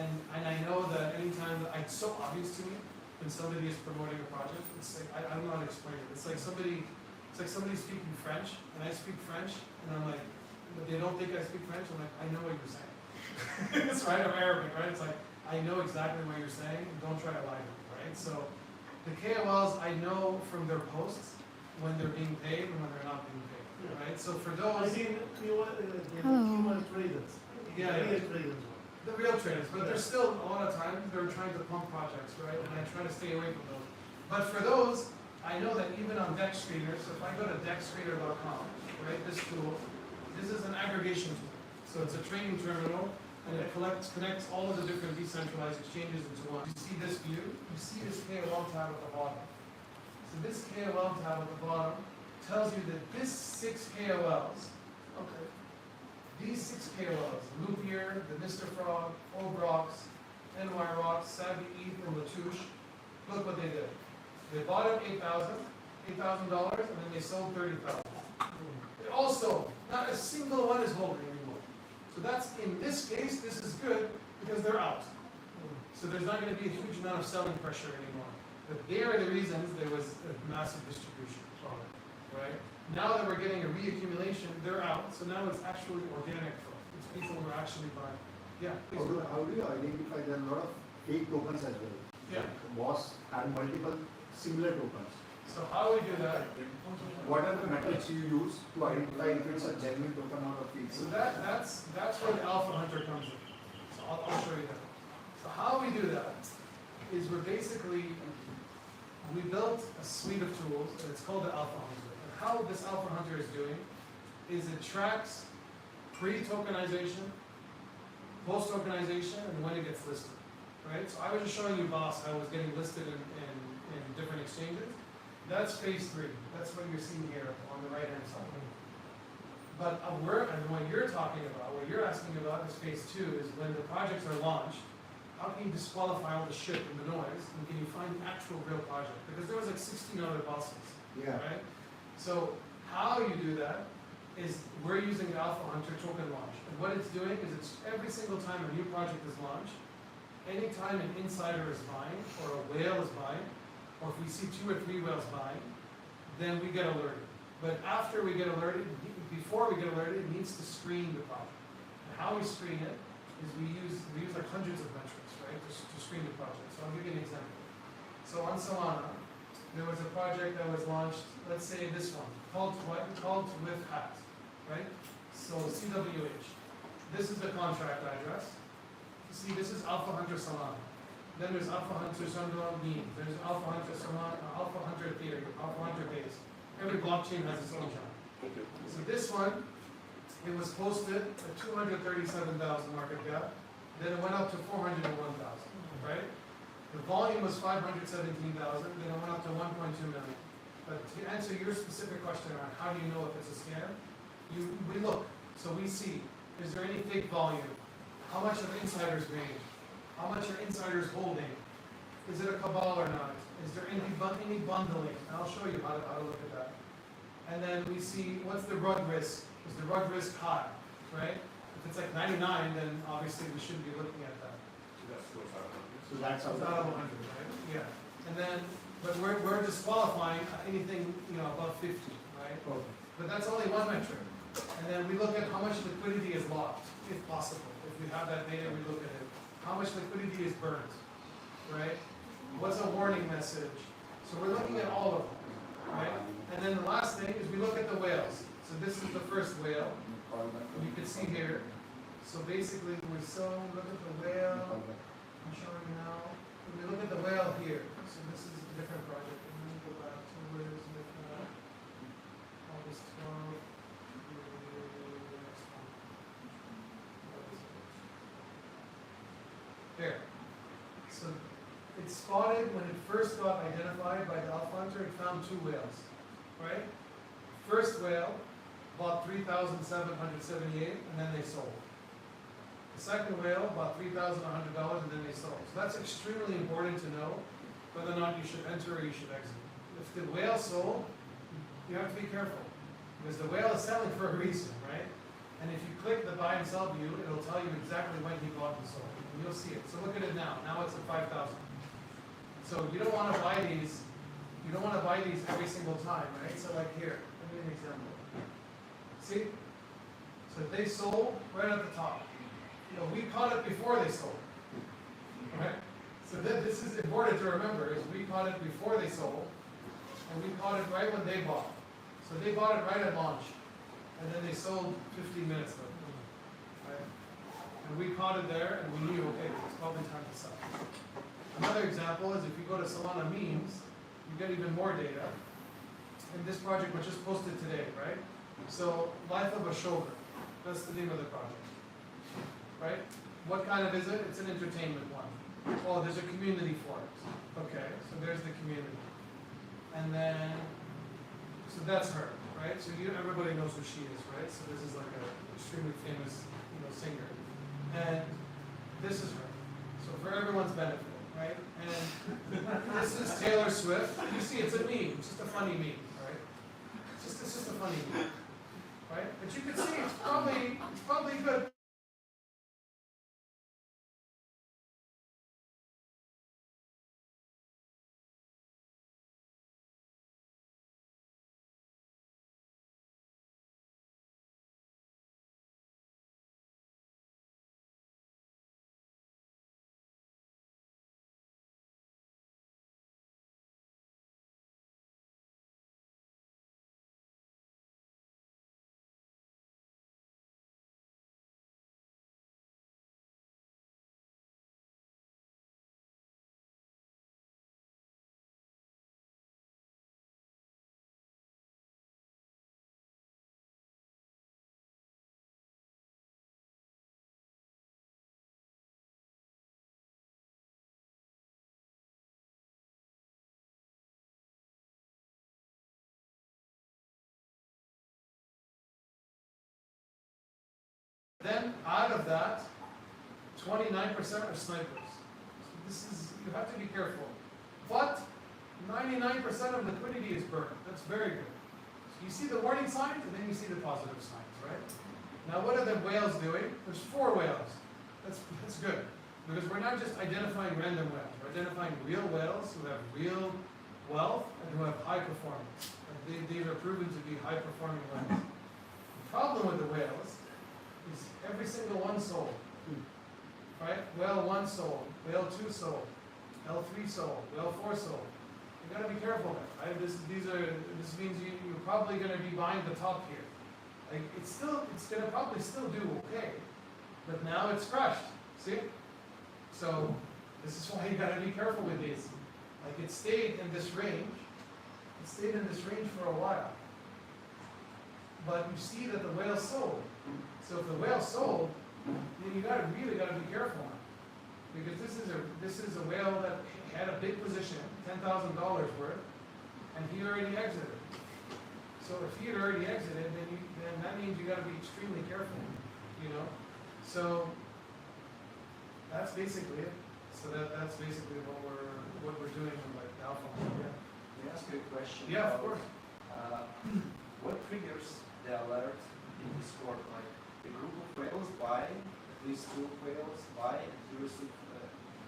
And I know that anytime it's so obvious to me when somebody is promoting a project, it's like I'm not explaining it. It's like somebody speaking French, and I speak French, and I'm like, but they don't think I speak French. I'm like, I know what you're saying. It's right. I'm Arabic, right? It's like I know exactly what you're saying. Don't try to lie to me, right? So the KOLs I know from their posts when they're being paid and when they're not being paid, right? So for I those, mean, KOL traders. Yeah, Real traders. the real traders, but there's still a lot of times they're trying to pump projects, right? And I try to stay away from those. But for those, I know that even on DEX screeners, so if I go to dexscreener.com, right, this tool, this is an aggregation tool. So it's a trading terminal, and it connects all of the different decentralized exchanges into one. You see this view? You see this KOL tab at the bottom. So this KOL tab at the bottom tells you that this 6 KOLs, Okay. these 6 KOLs, Loopier, the Mr. Frog, Obrox, NYRox, Savvy ETH, and Latouche, look what they did. They bought up $8,000, and then they sold $30,000. They all sold. Not a single one is holding anymore. So that's, in this case, this is good because they're out. So there's not going to be a huge amount of selling pressure anymore. But they are the reasons there was a massive distribution, right? Now that we're getting a reaccumulation, they're out. So now it's actually organic growth. It's people who are actually buying. Yeah, please. How do you identify there are a lot of fake tokens as well? Yeah. Boss and multiple similar tokens. So how we do that? What are the metrics you use to identify if it's a genuine token or a fake? So that's where the Alpha Hunter comes in. So I'll show you that. So how we do that is we built a suite of tools, and it's called the Alpha Hunter. And how this Alpha Hunter is doing is it tracks pre-tokenization, post-tokenization, and when it gets listed. Right? So I was just showing you Boss how it was getting listed in different exchanges. That's phase 3. That's what you're seeing here on the right-hand side. But what you're talking about, what you're asking about is phase 2, is when the projects are launched, how can you disqualify all the shit and the noise, and can you find actual real project? Because there was like 16 other bosses, Yeah. right? So how you do that is we're using the Alpha Hunter token launch. And what it's doing is it's every single time a new project is launched, anytime an insider is buying, or a whale is buying, or if we see 2 or 3 whales buying, then we get alerted. But after we get alerted, before we get alerted, it needs to screen the project. And how we screen it is we use like hundreds of metrics, right, to screen the project. So I'll give you an example. So on Solana, there was a project that was launched, let's say this one, called with hat, right? So CWH. This is the contract address. See, this is Alpha Hunter Solana. Then there's Alpha Hunter Solana Beam. There's Alpha Hunter Solana, Alpha Hunter Ethereum, Alpha Hunter Base. Every blockchain has its own channel. So this one, it was posted at 237,000 market cap. Then it went up to 401,000, right? The volume was 517,000. Then it went up to 1.2 million. But to answer your specific question around how do you know if it's a scam, we look. So we see, is there any fake volume? How much are insiders paying? How much are insiders holding? Is it a cabal or not? Is there any bundling? And I'll show you how to look at that. And then we see what's the rug risk? Is the rug risk high, right? If it's like 99, then obviously we shouldn't be looking at that. So that's So it's not a 100, right? Yeah. And then, but we're disqualifying anything above 50, right? Okay. But that's only one metric. And then we look at how much liquidity is locked, if possible. If we have that data, we look at it. How much liquidity is burnt, right? What's a warning message? So we're looking at all of them, right? And then the last thing is we look at the whales. So this is the first whale. You can see here. So basically, we look at the whale. I'm showing you now. We look at the whale here. So this is a different project. And then we go back to where is it? August 12th. There. So it spotted when it first got identified by the Alpha Hunter, it found 2 whales, right? First whale bought 3,778 and then they sold. The second whale bought $3,100 and then they sold. So that's extremely important to know whether or not you should enter or you should exit. If the whale sold, you have to be careful because the whale is selling for a reason, right? And if you click the buy and sell view, it'll tell you exactly when he bought and sold. And you'll see it. So look at it now. Now it's at 5,000. So you don't want to buy these. You don't want to buy these every single time, right? So like here, let me give you an example. See? So if they sold right at the top. We caught it before they sold. Right? So this is important to remember is we caught it before they sold, and we caught it right when they bought. So they bought it right at launch, and then they sold 15 minutes later. Right? And we caught it there, and we knew, okay, it's probably time to sell. Another example is if you go to Solana memes, you get even more data. And this project was just posted today, right? So Life of a Shogun, that's the name of the project. Right? What kind of is it? It's an entertainment one. Oh, there's a community for it. Okay, so there's the community. And then, so that's her, right? So everybody knows who she is, right? So this is like an extremely famous, singer. And this is her. So for everyone's benefit, right? And this is Taylor Swift. You see, it's a meme. It's just a funny meme, right? It's just a funny meme, right? But you can see it's probably good. Then out of that, 29% are snipers. So you have to be careful. But 99% of liquidity is burned. That's very good. So you see the warning warning signs, and then you see the positive signs, right? Now, what are the whales doing? There's 4 whales. That's good, because we're not just identifying random whales. We're identifying real whales who have real wealth and who have high performance. And these are proven to be high-performing whales. The problem with the whales is every single one sold, right? Whale 1 sold, whale 2 sold, whale 3 sold, whale 4 sold. You gotta be careful there, right? This means you're probably gonna be buying the top here. Like it's gonna probably still do okay, but now it's crushed. See? So this is why you gotta be careful with these. Like it stayed in this range. It stayed in this range for a while. But you see that the whale sold. So if the whale sold, then you really gotta be careful now. Because this is a whale that had a big position, $10,000 worth, and he already exited. So if he had already exited, then that means you got to be extremely careful, you know. So that's basically it. So that's basically what we're doing with like the alpha. Yeah. Can I ask you a question? Yeah, of about, course. What triggers the alert in Discord? Like the group of whales buy, at least 2 whales buy, and you receive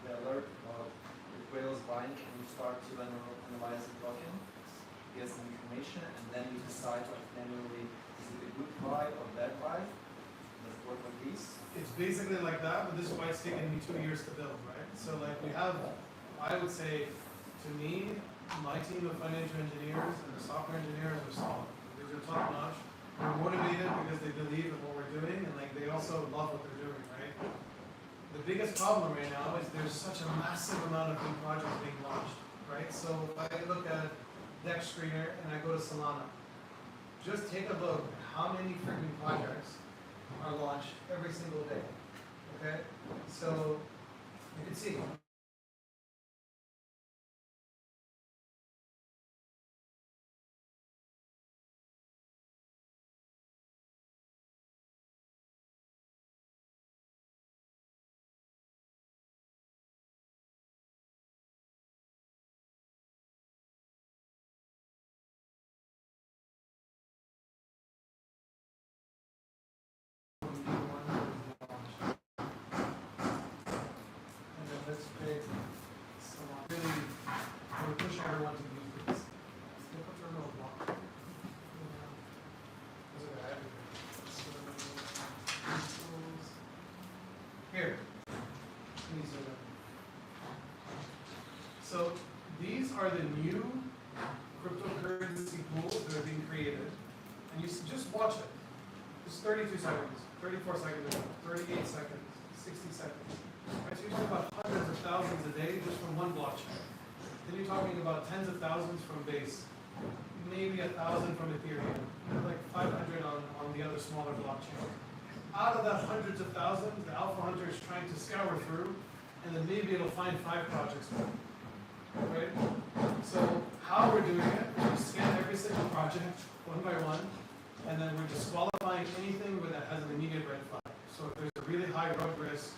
the alert about the whales buying, and you start to analyze the token, get some information, and then you decide like manually, is it a good buy or bad buy? Does it work like this? It's basically like that, but this is why it's taken me 2 years to build, right? So like we have, I would say, to me, my team of financial engineers and the software engineers are solid. These are top notch. They're motivated because they believe in what we're doing, and like they also love what they're doing, right? The biggest problem right now is there's such a massive amount of new projects being launched, right? So if I look at Dex Screener and I go to Solana, just take a look at how many freaking projects are launched every single day, okay? So you can see. Let's create some really, we're pushing everyone to use this. Look at the remote block. Those are the aggregators. Here. These are them. So these are the new cryptocurrency pools that are being created. And you just watch it. It's 32 seconds, 34 seconds, 38 seconds, 60 seconds. Right, so you're talking about hundreds of thousands a day just from one blockchain. Then you're talking about tens of thousands from Base, maybe 1,000 from Ethereum, like 500 on the other smaller blockchains. Out of that hundreds of thousands, the alpha hunter is trying to scour through, and then maybe it'll find 5 projects more. Right? So how we're doing it, we scan every single project one by one, and then we're disqualifying anything that has an immediate red flag. So if there's a really high rug risk,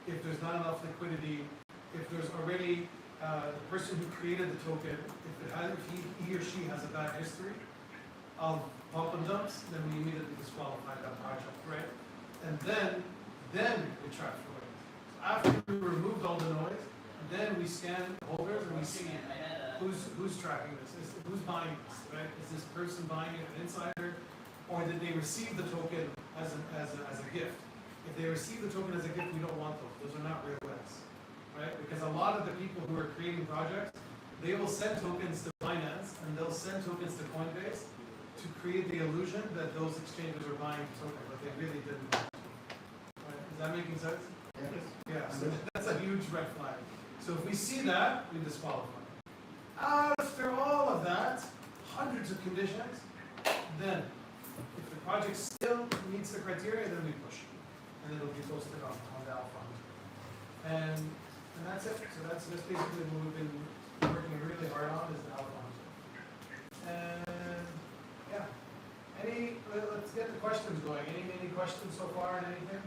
if there's not enough liquidity, if there's already the person who created the token, if he or she has a bad history of pump and dumps, then we immediately disqualify that project, right? And then we track for it. So after we removed all the noise, then we scan holders and we see who's tracking this, who's buying this, right? Is this person buying it an insider, or did they receive the token as a gift? If they receive the token as a gift, we don't want those. Those are not real whales, right? Because a lot of the people who are creating projects, they will send tokens to Binance and they'll send tokens to Coinbase to create the illusion that those exchanges are buying the token, but they really didn't. Right? Is that making sense? Yes. Yeah. So that's a huge red flag. So if we see that, we disqualify. After all of that, hundreds of conditions, then if the project still meets the criteria, then we push. And it'll be posted on the alpha. And that's it. So that's basically what we've been working really hard on is the alpha. And yeah. Let's get the questions going. Any questions so far on anything?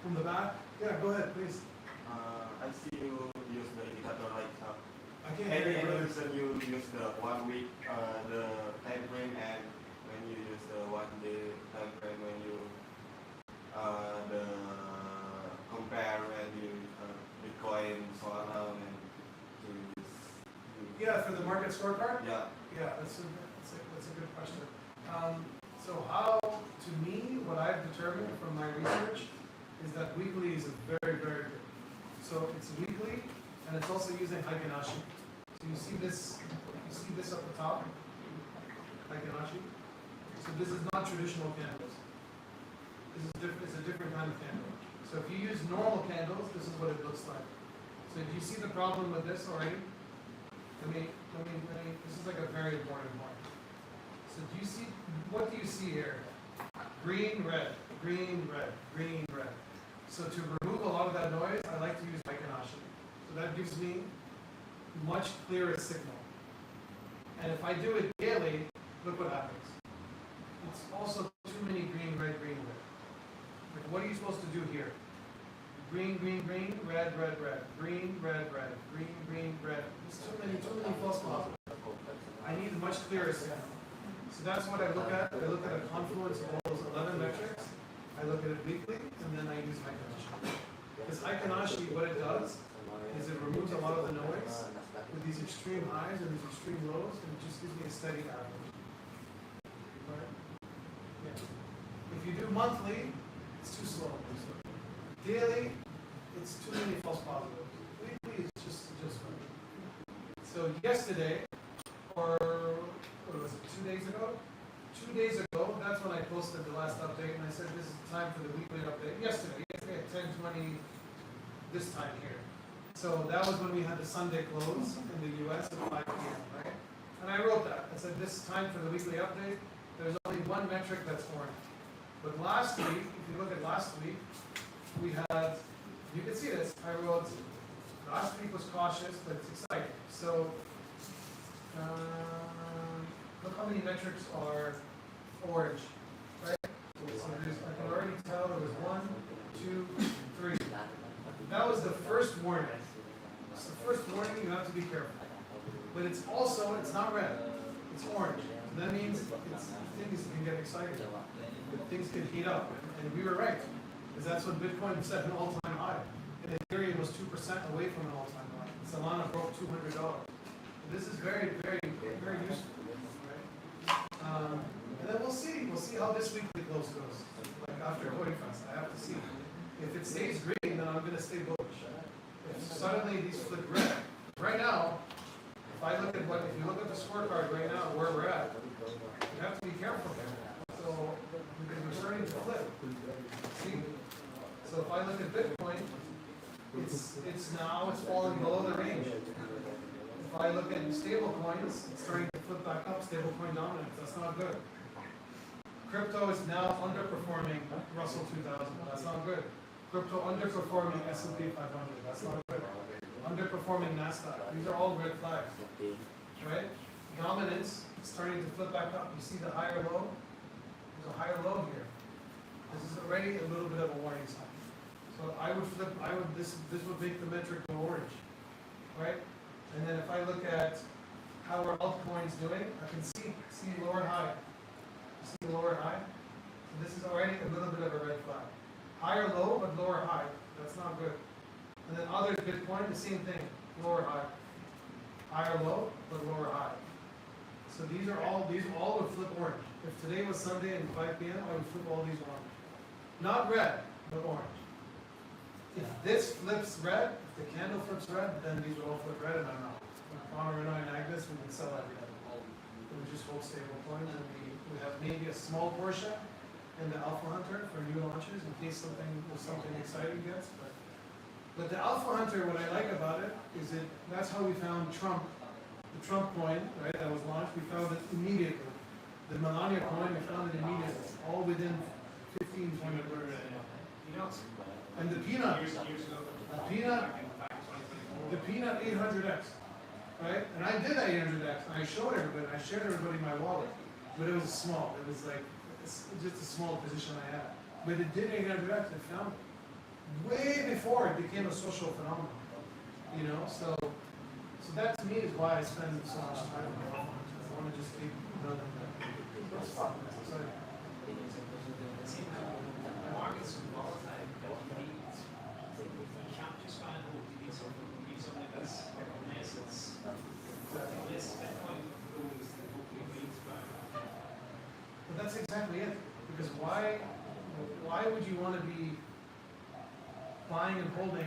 From the back? Yeah, go ahead, please. I see you use the indicator like I can't any hear you. reason you use the 1 week, the time frame Yeah, for the market scorecard? Yeah. Yeah, that's a good question. So how, to me, what I've determined from my research is that weekly is very, very good. So it's weekly, and it's also using Hikinashi. So you see this up the top, Hikinashi. So this is not traditional candles. This is it's a different kind of candle. So if you use normal candles, this is what it looks like. So do you see the problem with this already? This is like a very important one. So do you see, what do you see here? Green, red, green, red, green, red. So to remove a lot of that noise, I like to use Hikinashi. So that gives me much clearer signal. And if I do it daily, look what happens. It's also too many green, red, green, red. Like, what are you supposed to do here? Green, green, green, red, red, red, green, red, red, green, green, red. There's too many false positives. I need a much clearer signal. So that's what I look at. I look at a confluence of all those 11 metrics. I look at it weekly, and then I use Hikinashi. Because Hikinashi, what it does is it removes a lot of the noise with these extreme highs and these extreme lows, and it just gives me a steady average. Right? Yeah. If you do monthly, it's too slow. Daily, it's too many false positives. Weekly is just right. So yesterday, or what was it, 2 days ago? 2 days ago, that's when I posted the last update, and I said this is time for the weekly update. Yesterday at 10:20, this time here. So that was when we had the Sunday close in the US at 5 p.m., right? And I wrote that. I said this is time for the weekly update. There's only one metric that's orange. But last week, if you look at last week, we had, you can see this, I wrote, last week was cautious, but it's exciting. So, look how many metrics are orange, right? So I can already tell there was 1, 2, 3. That was the first warning. It's the first warning, you have to be careful. But it's also, it's not red, it's orange. So that means things can get excited. Things can heat up. And we were right. Because that's when Bitcoin set an all-time high. And Ethereum was 2% away from an all-time high. Solana broke $200. This is very, very, very useful. Right? And then we'll see how this weekly close goes. Like after CoinFest, I have to see. If it stays green, then I'm going to stay bullish. If suddenly these flip red, right now, if you look at the scorecard right now, where we're at, you have to be careful here. So, because we're starting to flip. See? So if I look at Bitcoin, it's falling below the range. If I look at stable coins, it's starting to flip back up, stable coin dominance. That's not good. Crypto is now underperforming Russell 2000. That's not good. Crypto underperforming S&P 500. That's not good. Underperforming NASDAQ. These are all red flags. Right? Dominance is starting to flip back up. You see the higher low? There's a higher low here. This is already a little bit of a warning sign. So this would make the metric go orange. Right? And then if I look at how our altcoins doing, I can see lower high. See the lower high? So this is already a little bit of a red flag. Higher low, but lower high. That's not good. And then others, Bitcoin, the same thing. Lower high. Higher low, but lower high. So these all would flip orange. If today was Sunday and 5 p.m., I would flip all these orange. Not red, but orange. If this flips red, if the candle flips red, then these would all flip red, and I'm out. Connor and I and Agnes, we can sell everything. We just hold stable coins, and we have maybe a small portion in the Alpha Hunter for new launches in case something exciting gets. But the Alpha Hunter, what I like about it is that's how we found Trump, the Trump coin, right? That was launched. We found it immediately. The Melania coin, we found it immediately, all within 15, 20 minutes. And the peanut, the peanut 800x, right? And I did that 800x, and I showed everybody. I shared everybody my wallet, but it was small. It was like just a small position I had. But it did 800x. It found it way before it became a social phenomenon. So that to me is why I spend so much time on it. I want to just keep building that. It's fun. It's exciting. The market's volatile. You can't just find hope. You need something that's in essence that's exactly it, because why would you wanna be buying and holding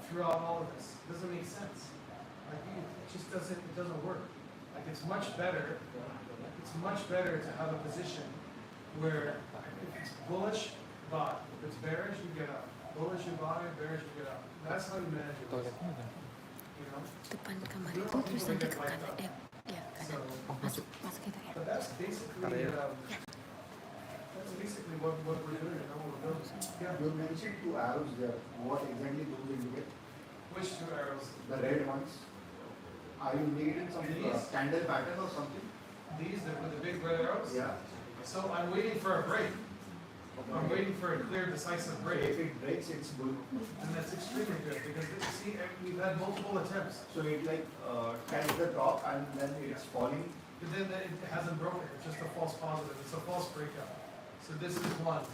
throughout all of this? It doesn't make sense. Like, it just doesn't work. Like, it's much better to have a position where if it's bullish, buy. If it's bearish, you get out. Bullish, you buy, bearish, you get out. That's how you manage it. You know? Depan kamar itu terus nanti ke kanan ya So, kanan masuk itu ya. but that's basically, what we're doing and how we're building. Yeah. You mentioned two arrows there. What exactly those indicate? Which two arrows? The red ones. Are you needing some These? candle pattern or something? These, with the big red arrows? Yeah. So I'm waiting for a break. I'm waiting for a clear, decisive If break. it breaks, it's good. And that's extremely good, because see, we've had multiple attempts. So it like touches the top and then it's falling. But then it hasn't broken, it's just a false positive, it's a false breakout. So this is one,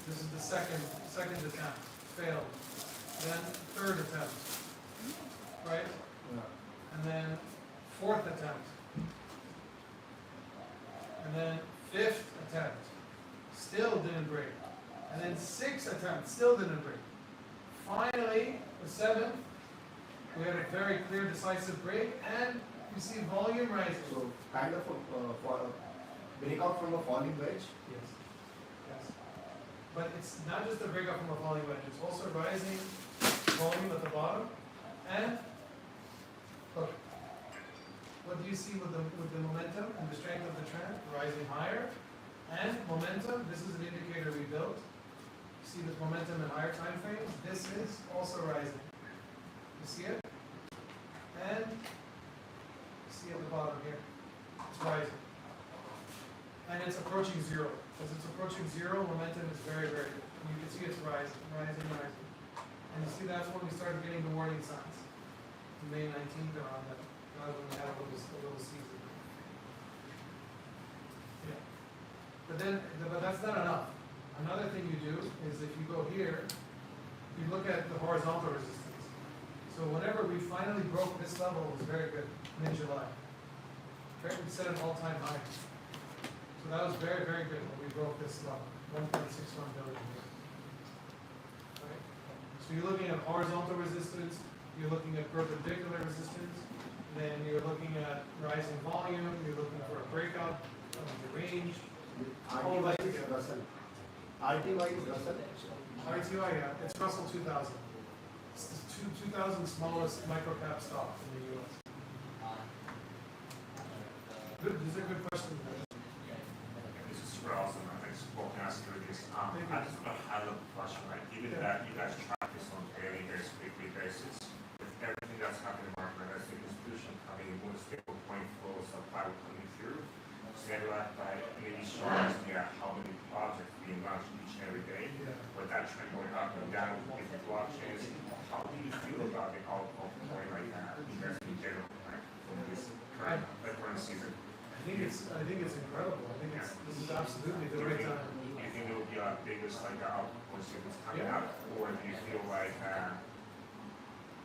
this is the second attempt, failed. Then third attempt, right? Yeah. And then fourth attempt. And then fifth attempt, still didn't break. And then sixth attempt, still didn't break. Finally, the seventh, we had a very clear, decisive break, and you see volume rising. So kind of a breakout from a falling wedge. Yes. Yes. But it's not just a breakout from a falling wedge, it's also rising volume at the bottom. And look, what do you see with the momentum and the strength of the trend? Rising higher. And momentum, this is an indicator we built. You see this momentum in higher time frames? This is also rising. You see it? And you see at the bottom here, it's rising. And it's approaching zero. As it's approaching zero, momentum is very, very good. And you can see it's rising, rising, rising. And you see that's when we started getting the warning signs. May 19th around that, when we had a little season. Yeah. But that's not enough. Another thing you do is if you go here, you look at the horizontal resistance. So whenever we finally broke this level, it was very good, mid-July. Okay, we set an all-time high. So that was very, very good when we broke this level, 1.61 billion. Right? So you're looking at horizontal resistance, you're looking at perpendicular resistance, then you're looking at rising volume, you're looking for a breakout of the range. All that RTY is together. Russell. RTY is Russell. RTI, yeah, it's Russell 2000. It's the 2000 smallest microcap stock in the US. Good, these are good questions. This is super awesome. Thanks for walking us through this. I just want to highlight the question, right? Given that you guys track this on daily basis, weekly basis, with everything that's happening in the market, as the institution coming in, with stable point flow supply coming through, so maybe like maybe showing us how many projects being launched each and every day, with that trend going up and down with the blockchains, how do you feel about the outcome point right now, investment in general, right, from this current season? I think it's incredible. I think this is absolutely the right time. Do you think it will be our biggest outcome sequence coming Yeah. up, or do you feel like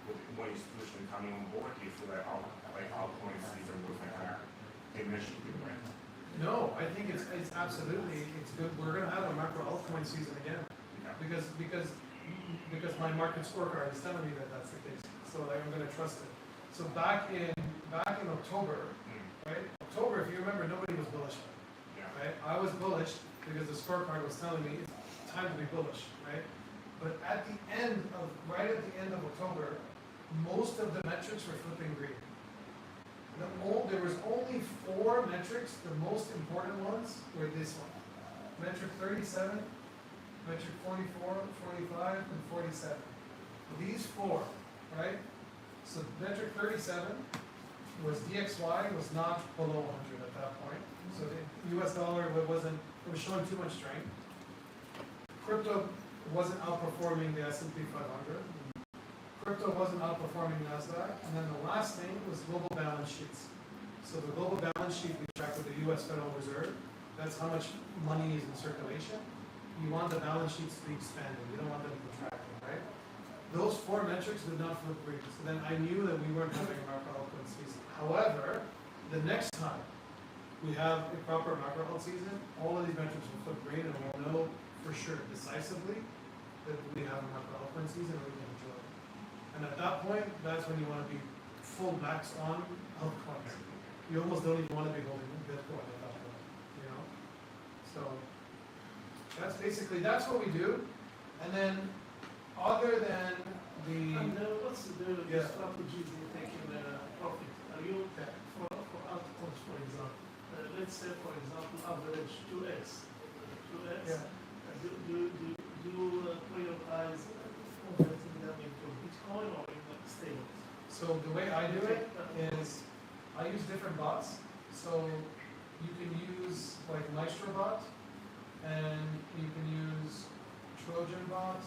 with one institution coming on board, do you feel like outgoing season was diminishing? Right? No, I think it's absolutely, it's good. We're gonna have a macro altcoin season again. Yeah. Because my market scorecard is telling me that that's the case. So I'm gonna trust it. So back in October, right? October, if you remember, nobody was bullish. Yeah. Right? I was bullish because the scorecard was telling me it's time to be bullish, right? But right at the end of October, most of the metrics were flipping green. There was only 4 metrics, the most important ones were this one. Metric 37, metric 44, 45, and 47. These 4, right? So metric 37 was DXY was not below 100 at that point. So the US dollar it was showing too much strength. Crypto wasn't outperforming the S&P 500. Crypto wasn't outperforming NASDAQ. And then the last thing was global balance sheets. So the global balance sheet we track with the US Federal Reserve, that's how much money is in circulation. You want the balance sheets to be expanded. You don't want them contracting, right? Those 4 metrics did not flip green. So then I knew that we weren't having a macro altcoin season. However, the next time we have a proper macro health season, all of these metrics will flip green and we'll know for sure decisively that we have a macro health point season and we can enjoy it. And at that point, that's when you want to be full max on health coins. You almost don't even want to be holding Bitcoin at that point, you know? So that's basically, that's what we do. And then other than the, And what's the Yeah. strategies in taking profit? Are you, for altcoins, for example, let's say, for example, average 2x, yeah. do you prioritize converting them into Bitcoin or in stable? So the way I do it is I use different bots. So you can use like Maestro bot, and you can use Trojan bot,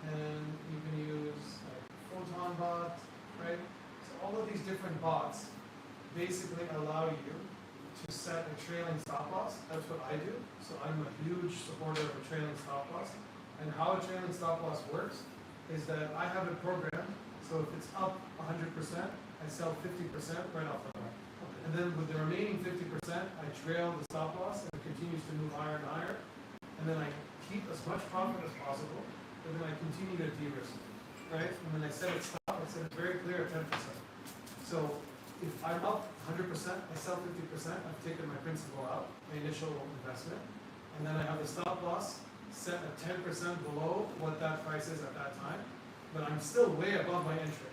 and you can use like Photon bot, right? So all of these different bots basically allow you to set a trailing stop loss. That's what I do. So I'm a huge supporter of a trailing stop loss. And how a trailing stop loss works is that I have it programmed. So if it's up 100%, I sell 50% right off the bat. And then with the remaining 50%, I trail the stop loss and it continues to move higher and higher. And then I keep as much profit as possible, but then I continue to de-risk, right? And when I set it stop, I set it very clear at 10%. So if I'm up 100%, I sell 50%, I've taken my principal out, my initial investment, and then I have the stop loss set at 10% below what that price is at that time, but I'm still way above my entry.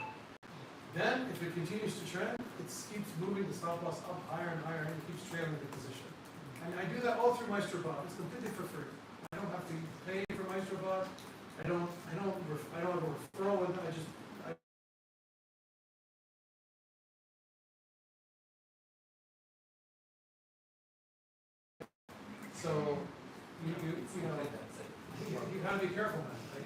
Then, if it continues to trend, it keeps moving the stop loss up higher and higher, and it keeps trailing the position. And I do that all through MaestroBot. It's completely for free. I don't have to pay for MaestroBot. I don't have a referral with it. So you know you gotta be careful, man. Like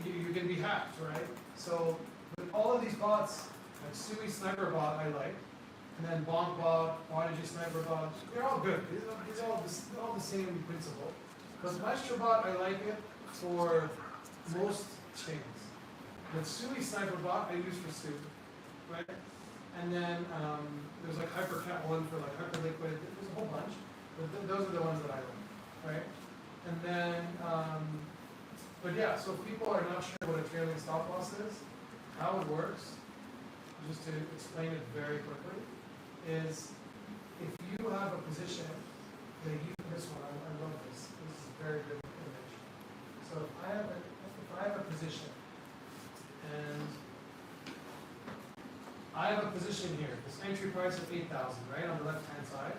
you can be hacked, right? So with all of these bots, like Sui Sniper Bot, I like, and then Bonk Bot, Prodigy Sniper Bot, they're all good. These are all the same principle. But MaestroBot, I like it for most chains. But Sui Sniper Bot, I use for Sui, right? And then there's like HyperCat one for like Hyperliquid. There's a whole bunch, but those are the ones that I like, right? And then, but yeah, so if people are not sure what a trailing stop loss is, how it works, just to explain it very quickly, is if you have a position that you, this one, I love this. This is a very good image. So if I have a position, and I have a position here, this entry price of 8,000, right, on the left-hand side,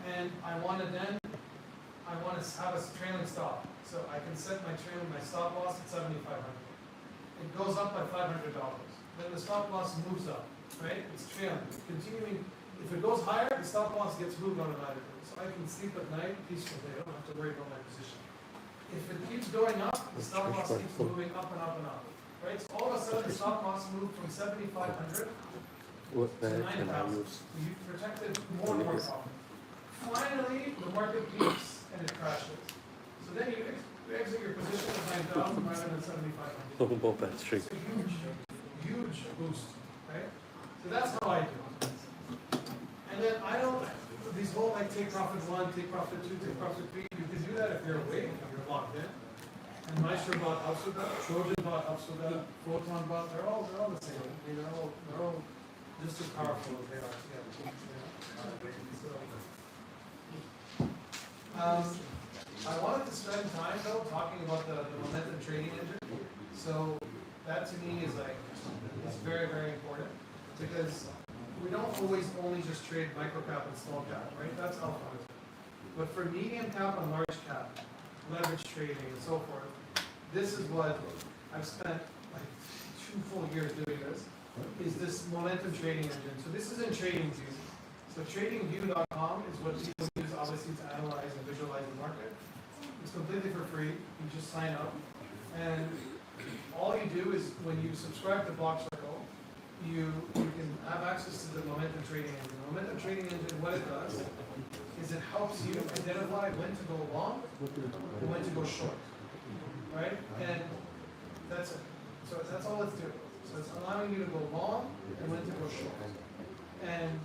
and I want to have a trailing stop. So I can set my stop loss at 7,500. It goes up by $500. Then the stop loss moves up, right? It's trailing, it's continuing. If it goes higher, the stop loss gets moved automatically. So I can sleep at night peacefully. I don't have to worry about my position. If it keeps going up, the stop loss keeps moving up and up and up, right? So all of a sudden, the stop loss moved from 7,500 to 9,000. So you protected more and more profit. Finally, the market peaks and it crashes. So then you exit your position at 9,000 rather than 7,500. It's a huge boost, right? So that's how I do it. And then I don't, these whole like take profit 1, take profit 2, take profit 3, you can do that if you're awake, if you're locked in. And MaestroBot helps with that, Trojan bot helps with that, Photon bot, they're all the same. They're all just as powerful as they are together. I wanted to spend time though talking about the momentum trading engine. So that to me is very, very important because we don't always only just trade micro cap and small cap, right? That's alpha. But for medium cap and large cap, leverage trading and so forth, this is what I've spent like 2 full years doing is this momentum trading engine. So this is in TradingView. So TradingView.com is what people use obviously to analyze and visualize the market. It's completely for free. You just sign up. And all you do is when you subscribe to Blockcircle, you can have access to the momentum trading engine. The momentum trading engine, what it does is it helps you identify when to go long and when to go short. Right? And that's it. So that's all it's doing. So it's allowing you to go long and when to go short. And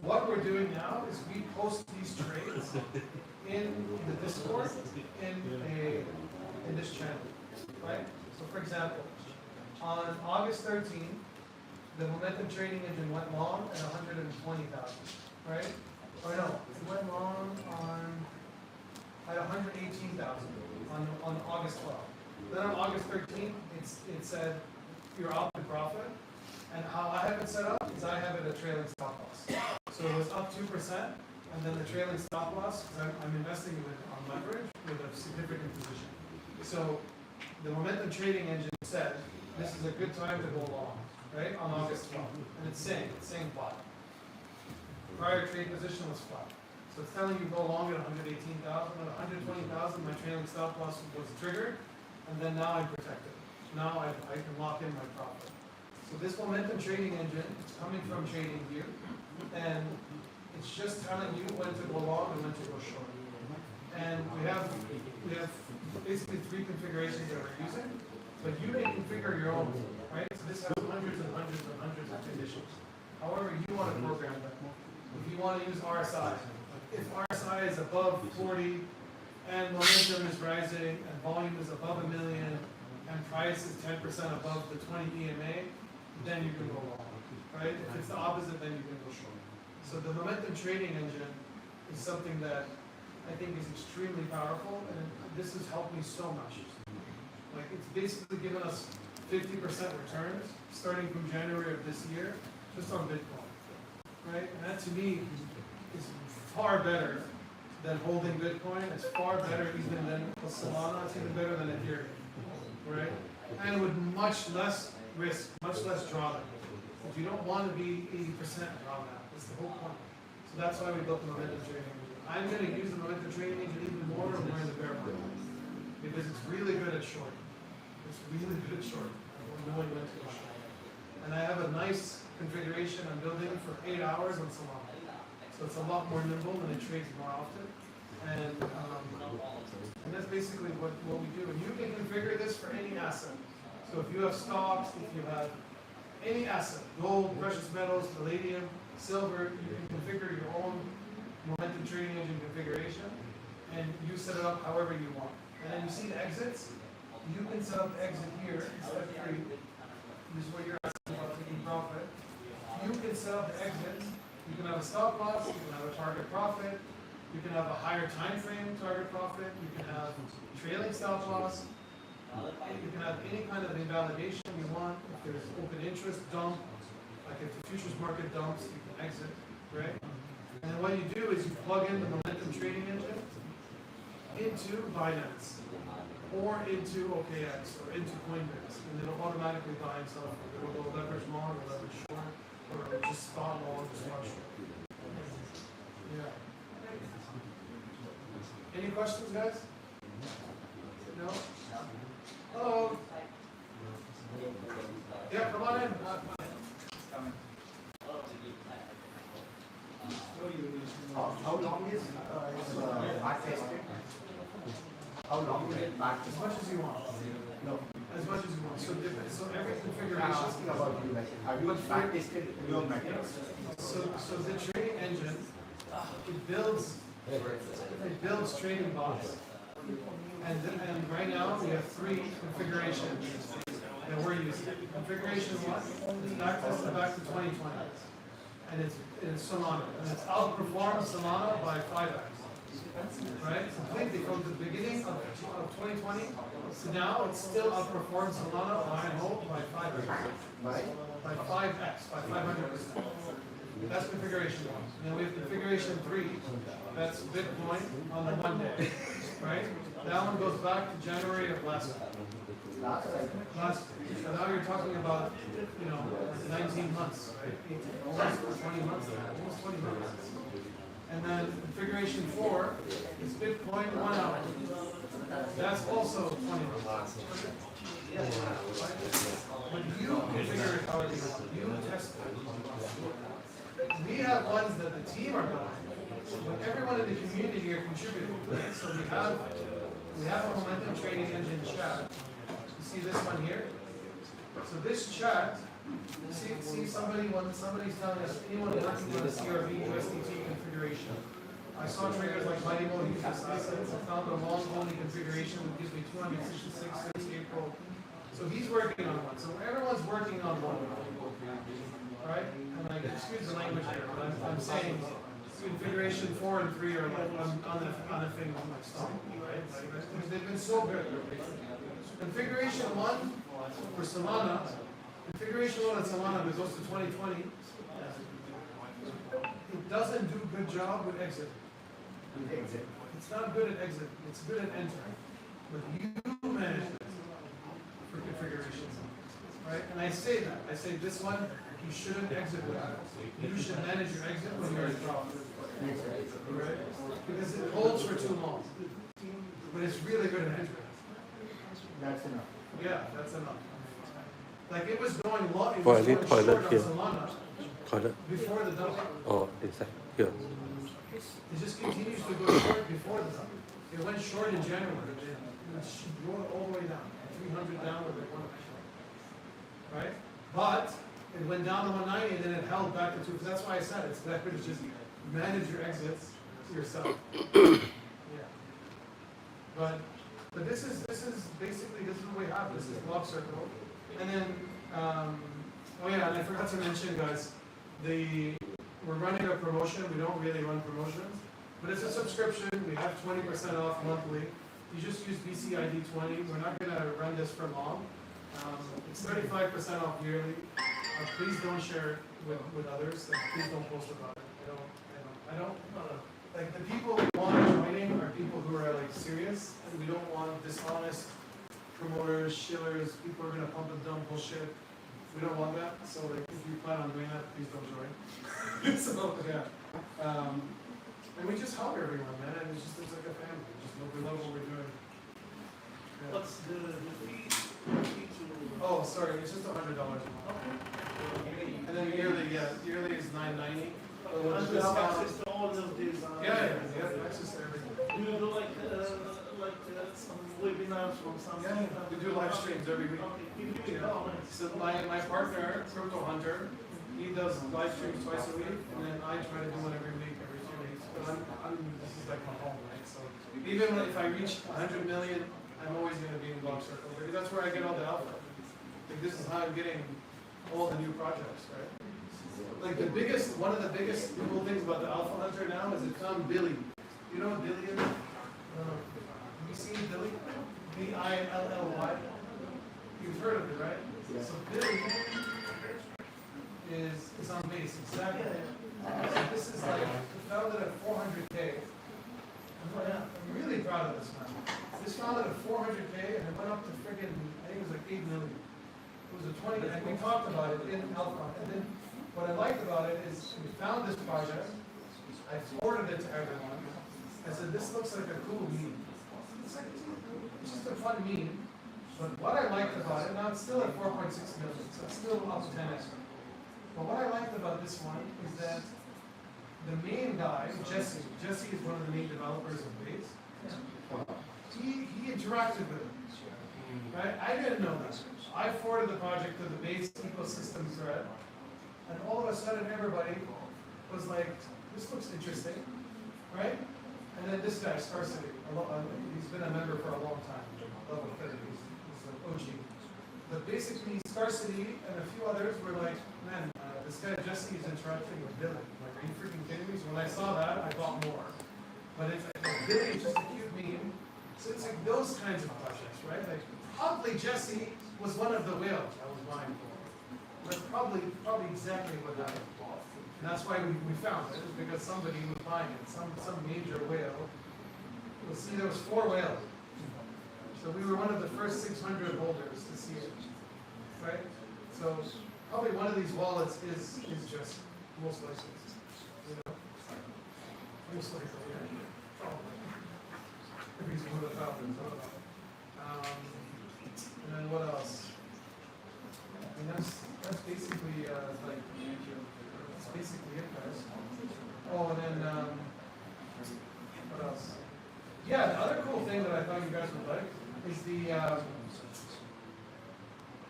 what we're doing now is we post these trades in the Discord in this channel, right? So for example, on August 13th, the momentum trading engine went long at 120,000, right? Or no, it went long at 118,000 on August 12th. Then on August 13th, it said you're out in profit. And how I have it set up is I have it a trailing stop loss. So it was up 2%, and then the trailing stop loss, because I'm investing on leverage with a significant position. So the momentum trading engine said this is a good time to go long, right, on August 12th. And it's saying flat. Prior trade position was flat. So it's telling you go long at 118,000, at 120,000, my trailing stop loss was triggered, and then now I'm protected. Now I can lock in my profit. So this momentum trading engine is coming from trading view, and it's just telling you when to go long and when to go short. And we have basically three configurations that we're using, but you may configure your own, right? So this has hundreds and hundreds and hundreds of conditions. However you want to program them. If you want to use RSI, if RSI is above 40 and momentum is rising and volume is above 1 million and price is 10% above the 20 EMA, then you can go long, right? If it's the opposite, then you can go short. So the momentum trading engine is something that I think is extremely powerful, and this has helped me so much. Like, it's basically given us 50% returns starting from January of this year, just on Bitcoin, right? And that to me is far better than holding Bitcoin. It's far better even than Solana. It's even better than Ethereum, right? And with much less risk, much less drawdown. If you don't want to be 80% drawdown, that's the whole point. So that's why we built the momentum trading engine. I'm going to use the momentum trading engine even more when we're in the bear market, because it's really good at short. It's really good at short, knowing when to go short. And I have a nice configuration I'm building for 8 hours on Solana. So it's a lot more nimble and it trades more often. And that's basically what we do. And you can configure this for any asset. So if you have stocks, if you have any asset, gold, precious metals, palladium, silver, you can configure your own momentum trading engine configuration, and you set it up however you want. And then you see the exits. You can set up the exit here instead of free. This is what you're asking about taking profit. You can set up the exits. You can have a stop loss. You can have a target profit. You can have a higher time frame target profit. You can have trailing stop loss. You can have any kind of invalidation you want. If there's open interest dump, like if the futures market dumps, you can exit, right? And then what you do is you plug in the momentum trading engine into Binance or into OKX or into Coinbase, and it'll automatically buy and sell. It'll go leverage long or leverage short, or just spot long or spot short. Yeah. Any questions, guys? No? Hello. Yeah, come on in. How long is back tested? How long is it back As much as you want. No. As much as you want. So every I'm configuration. asking about you, like, have you back tested your methods? So the trading engine, it builds trading bots. And right now we have 3 configurations that we're using. Configuration 1 is back tested back to 2020. And it's Solana. And it's outperformed Solana by 5x. Right? Completely from the beginning of 2020 to now, it's still outperformed Solana buy and hold by 5x. By 5x, by 500%. That's configuration 1. Then we have configuration 3. That's Bitcoin on the 1 day. Right? That one goes back to January of last year. So now you're talking about, 19 months, right? Almost 20 months now. Almost 20 months. And then configuration 4 is Bitcoin 1 hour. That's also 20 months. But you configure it however you want. You test it. We have ones that the team are building. But everyone in the community here contributed. Right? So we have a momentum trading engine chat. You see this one here? So this chat See somebody, when somebody's telling us, anyone working on a CRV USDT configuration. I saw triggers like Mighty Mo use this. I found a long only configuration that gives me 266 since April. So he's working on one. So everyone's working on one. Right? And like, excuse the language here, but I'm saying configuration 4 and 3 are like on the thing on my stomach, right? Because they've been so good. Configuration 1 for Solana, configuration 1 on Solana that goes to 2020, it doesn't do a good job with exit. It's not good at exit, it's good at entering. But you manage it for configurations, right? And I say that, I say this one, you shouldn't exit with it. You should manage your exit when you're in drop. Right? Because it holds for too long. But it's really good at entering. That's enough. Yeah, that's enough. Like it was going long, it For was any going short toilet on here. Solana Toilet. before the dump. Oh, inside here. It just continues to go short before the dump. It went short in January. It went all the way down, 300 down where they wanted. Right? But it went down to 190 and then it held back to 2. That's why I said it's better to just manage your exits yourself. Yeah. But this is basically this is what we have. This is Blockcircle. And then oh yeah, and I forgot to mention, guys, we're running a promotion. We don't really run promotions, but it's a subscription. We have 20% off monthly. You just use BCID 20. We're not gonna run this for long. It's 35% off yearly. Please don't share it with others. Like, please don't post about it. I don't. Like the people we want joining are people who are like serious, and we don't want dishonest promoters, shillers, people who are gonna pump and dump bullshit. We don't want that. So like, if you plan on doing that, please don't join. So yeah, and we just help everyone, man. And it's like a family. We love what we're doing. Yeah. What's the fee to? Oh, sorry, it's just $100 a month. And then yearly is $9.90. And you have access to all of these. Yeah, you have access to everything. Do you do like some webinars from some? Yeah, we do live streams every week. Okay. Yeah. So my partner, Crypto Hunter, he does live streams twice a week, and then I try to do one every week, every 2 weeks. But this is like my home, right? So even if I reach 100 million, I'm always going to be in Blockcircle because that's where I get all the alpha. Like this is how I'm getting all the new projects, right? Like one of the biggest cool things about the Alpha Hunter now is it's on Billy. You know what Billy is? Have you seen Billy? B-I-L-L-Y. You've heard of it, right? Yeah. So Billy is on base, exactly. So this is like, we found it at 400K. I'm really proud of this man. This found it at 400K and it went up to freaking, I think it was like 8 million. It was a 20, and we talked about it in Alpha. And then what I liked about it is we found this project, I forwarded it to everyone. I said, this looks like a cool meme. It's just a fun meme. But what I liked about it, now it's still at 4.6 million, so it's still up to 10x. But what I liked about this one is that the main guy, Jesse is one of the main developers of Base. He interacted with it. Right? I didn't know that. I forwarded the project to the Base ecosystem thread, and all of a sudden everybody was like, this looks interesting, right? And then this guy, Scarcity, he's been a member for a long time, level 30, he's an OG. But basically, Scarcity and a few others were like, man, this guy Jesse is interacting with Billy. Like, are you freaking kidding me? So when I saw that, I bought more. But it's like, Billy is just a cute meme. So it's like those kinds of projects, right? Like, probably Jesse was one of the whales I was buying for. That's probably exactly what happened. And that's why we found it, is because somebody was buying it, some major whale. You'll see there was 4 whales. So we were one of the first 600 holders to see it, right? So probably one of these wallets is just most likely, you know? Most likely, yeah. Probably. If he's one of the founders, I don't know. And then what else? I mean, that's basically like that's basically it, guys. Oh, and then what else? Yeah, the other cool thing that I thought you guys would like is the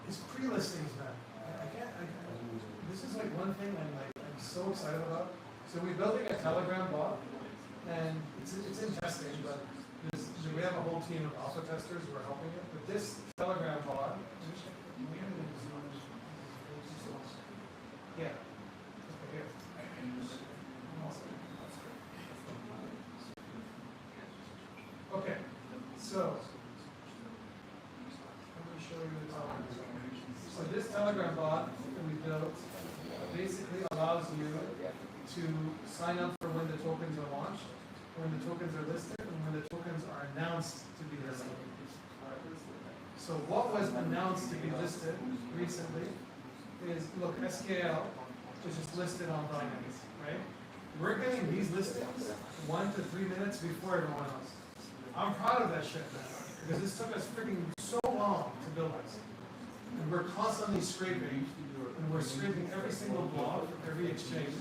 is pre-listings, man. This is like one thing I'm so excited about. So we're building a Telegram bot, and it's in testing, but we have a whole team of alpha testers who are helping it. But this Telegram bot, yeah, okay, here. Okay, so let me show you the Telegram. So this Telegram bot that we built basically allows you to sign up for when the tokens are launched, when the tokens are listed, and when the tokens are announced to be listed. So what was announced to be listed recently is, look, SKL, which is listed on Binance, right? We're getting these listings 1 to 3 minutes before everyone else. I'm proud of that shit, man, because this took us freaking so long to build this. And we're constantly scraping, and we're scraping every single blog, every exchange.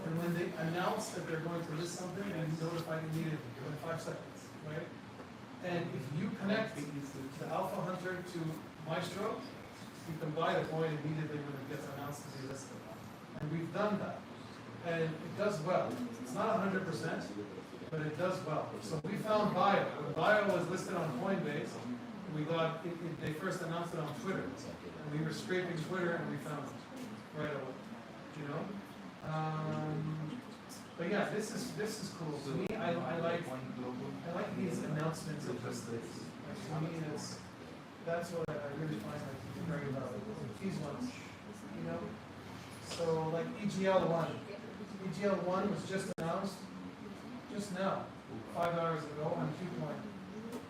And when they announce that they're going to list something, and notify immediately in 5 seconds, right? And if you connect the Alpha Hunter to Maestro, you can buy the coin immediately when it gets announced to be listed. And we've done that. And it does well. It's not 100%, but it does well. So we found Bio. When Bio was listed on Coinbase, we got they first announced it on Twitter. And we were scraping Twitter and we found it right away. You know? But yeah, this is cool. To me, I like these announcements of listings. Like, to me, that's what I really find very valuable. These ones, you know. So like EGL1 was just announced just now, 5 hours ago on Qcoin.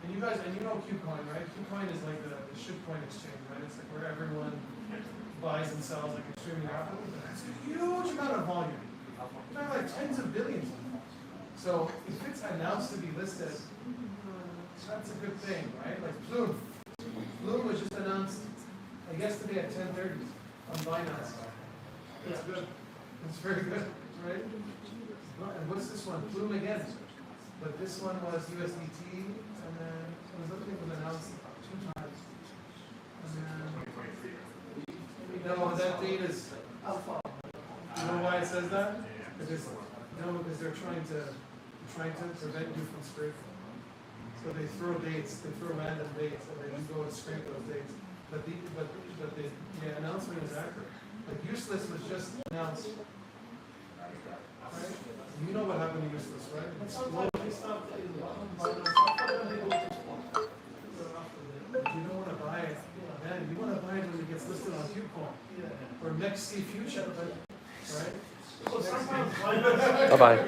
And you know Qcoin, right? Qcoin is like the shitcoin exchange, right? It's like where everyone buys and sells like extremely rapidly. It's a huge amount of volume. There are like tens of billions. So if it's announced to be listed, that's a good thing, right? Like Plume. Plume was just announced yesterday at 10:30 on Binance. It's good. It's very good, right? And what's this one? Plume again. But this one was USDT, and then another thing was announced 2 times. And then, no, that date is alpha. You know why it says that? Because they're trying to prevent you from scraping. So they throw random dates, and then you go and scrape those dates. But the announcement is accurate. Like Useless was just announced. Right? You know what happened to Useless, right? It's slow. You don't want to buy it. Man, you want to buy it when it gets listed on Qcoin. Or Mexi Future, right? Bye-bye.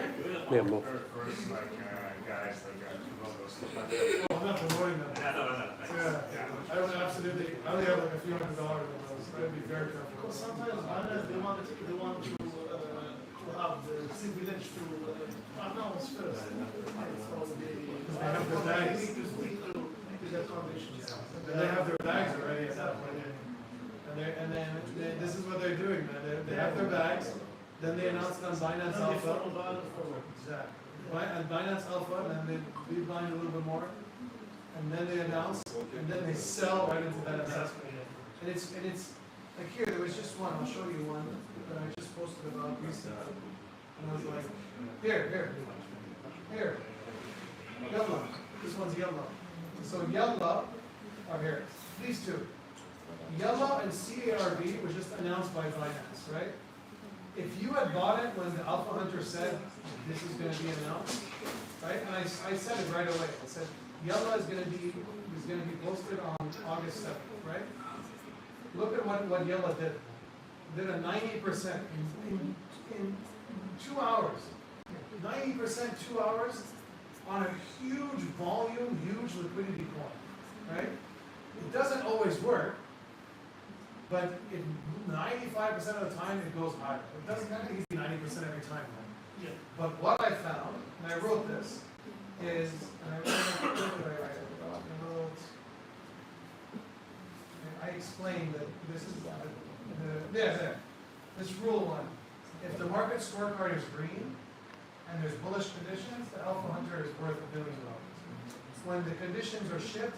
Yeah, move. First, guys, logos. Oh, I'm not promoting them. Yeah. I only have like a few $100 of those. I'd be very careful. Because sometimes they want to have the privilege to announce first. So They have their bags. They have their bags already at that point. And then this is what they're doing, man. They have their bags. Then they announce it on Binance Alpha. Exactly. On Binance Alpha, and then they leave behind a little bit more. And then they announce, and then they sell right into that assessment. And it's like here, there was just one. I'll show you one that I just posted about recently. And I was like, here. Yalla. This one's Yalla. So Yalla are here. These two. Yalla and CARV was just announced by Binance, right? If you had bought it when the Alpha Hunter said this is going to be announced, right? And I said it right away. I said Yalla is going to be posted on August 7th, right? Look at what Yalla did. Did a 90% in 2 hours. 90% 2 hours on a huge volume, huge liquidity coin, right? It doesn't always work. But 95% of the time it goes higher. It doesn't have to be 90% every time. Right? Yeah. But what I found, and I wrote this, is, I explained that this is this rule 1. If the market scorecard is green and there's bullish conditions, the Alpha Hunter is worth $1 billion. When the conditions are shit,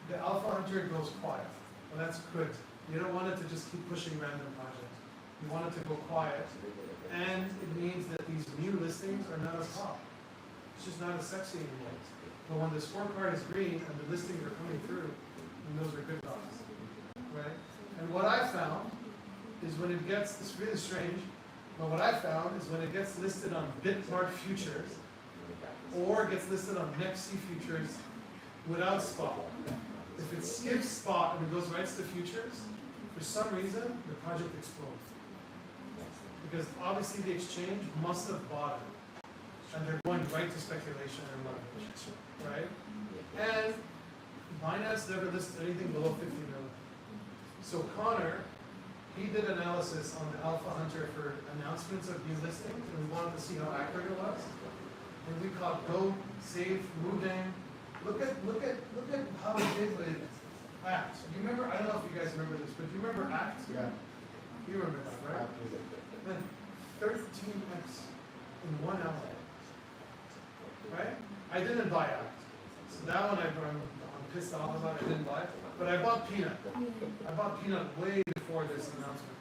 the Alpha Hunter goes quiet. Well, that's good. You don't want it to just keep pushing random projects. You want it to go quiet, and it means that these new listings are not as hot. It's just not as sexy anymore. But when the scorecard is green and the listings are coming through, then those are good dogs, right? And what I found is when it gets, it's really strange, but what I found is when it gets listed on Bitmart futures or gets listed on Nexi futures without spot. If it skips spot and it goes right to the futures, for some reason, the project explodes. Because obviously the exchange must have bought it. And they're going right to speculation and leverage, right? And Binance never listed anything below 50 million. So Connor, he did analysis on the Alpha Hunter for announcements of new listings, and we wanted to see how accurate it was. And we caught Go, Save, Moving. Look at how it did with Act. You remember? I don't know if you guys remember this, but do you remember Act? Yeah. You remember that, right? Man, 13x in 1 hour. Right? I didn't buy Act. So that one I'm pissed off about. I didn't buy it. But I bought Peanut. I bought Peanut way before this announcement.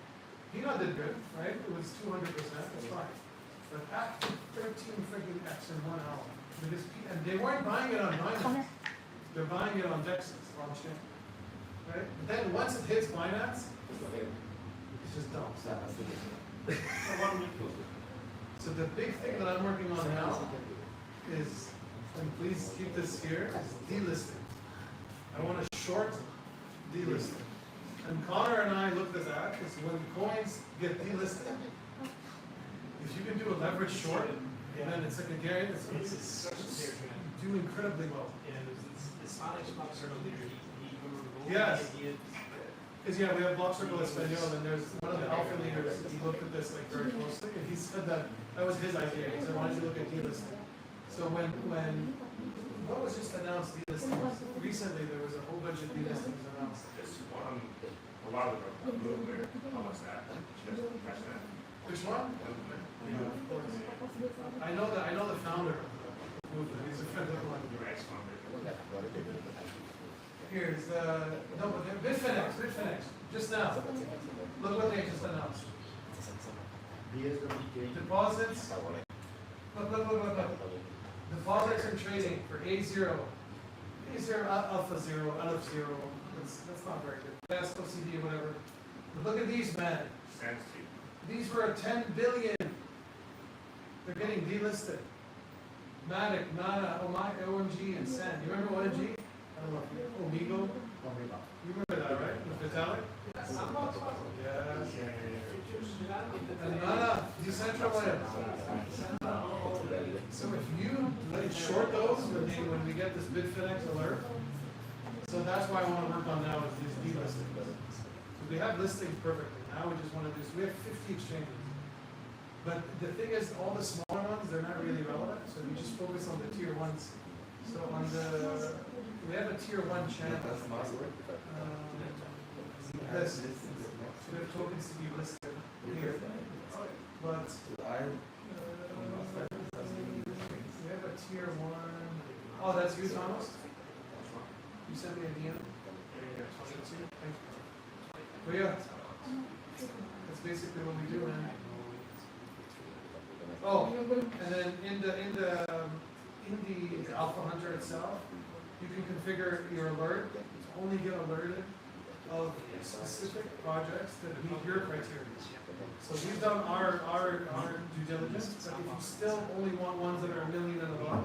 Peanut did good, right? It was 200%. That's fine. But Act did 13 freaking X in 1 hour. Because, and they weren't buying it on Binance. They're buying it on Dexys, on chain. Right? But then once it hits Binance, it's just dumb. So the big thing that I'm working on now is, and please keep this here, is delisting. I want to short delisting. And Connor and I looked at that, because when coins get delisted, if you can do a leverage short, then it's like a guarantee, it's do incredibly well. Yeah, the Spanish Blockcircle leader, he Yes. Because we have Blockcircle Espanol, and there's one of the alpha leaders, he looked at this like very closely, and he said that was his idea. He said, why don't you look at delisting? So when what was just announced delisting? Recently there was a whole bunch of delistings announced. Just one, a while ago, Bloomberg, how was that? Just catch that. Which one? I know the founder of the movement. He's a friend of mine. Your ex-founder. Here's no, but Bitfinex, just now. Look what they just announced. Deposits. Look. Deposits and trading for A0. Alpha 0, Alpha 0. That's not very good. SOCD, whatever. But look at these, man. These were 10 billion. They're getting delisted. Matic, Nana, OMG, and Sen. You remember OMG? I don't know if you Omigo. You remember that, right? The Vitalik? Yes. And Nana, decentralized. So if you short those when we get this Bitfinex alert, so that's why I want to work on now is these delisting. So we have listings perfectly. Now we just want to do, so we have 50 exchanges. But the thing is, all the smaller ones, they're not really relevant, so we just focus on the tier ones. So on we have a tier 1 channel. This. So we have tokens to be listed here. But we have a tier 1. Oh, that's you, Thomas? You sent me a DM? Thank you. But yeah, that's basically what we do, man. Oh, and then in the Alpha Hunter itself, you can configure your alert to only get alerted of specific projects that meet your criteria. So we've done our due diligence, but if you still only want ones that are $1 million and above,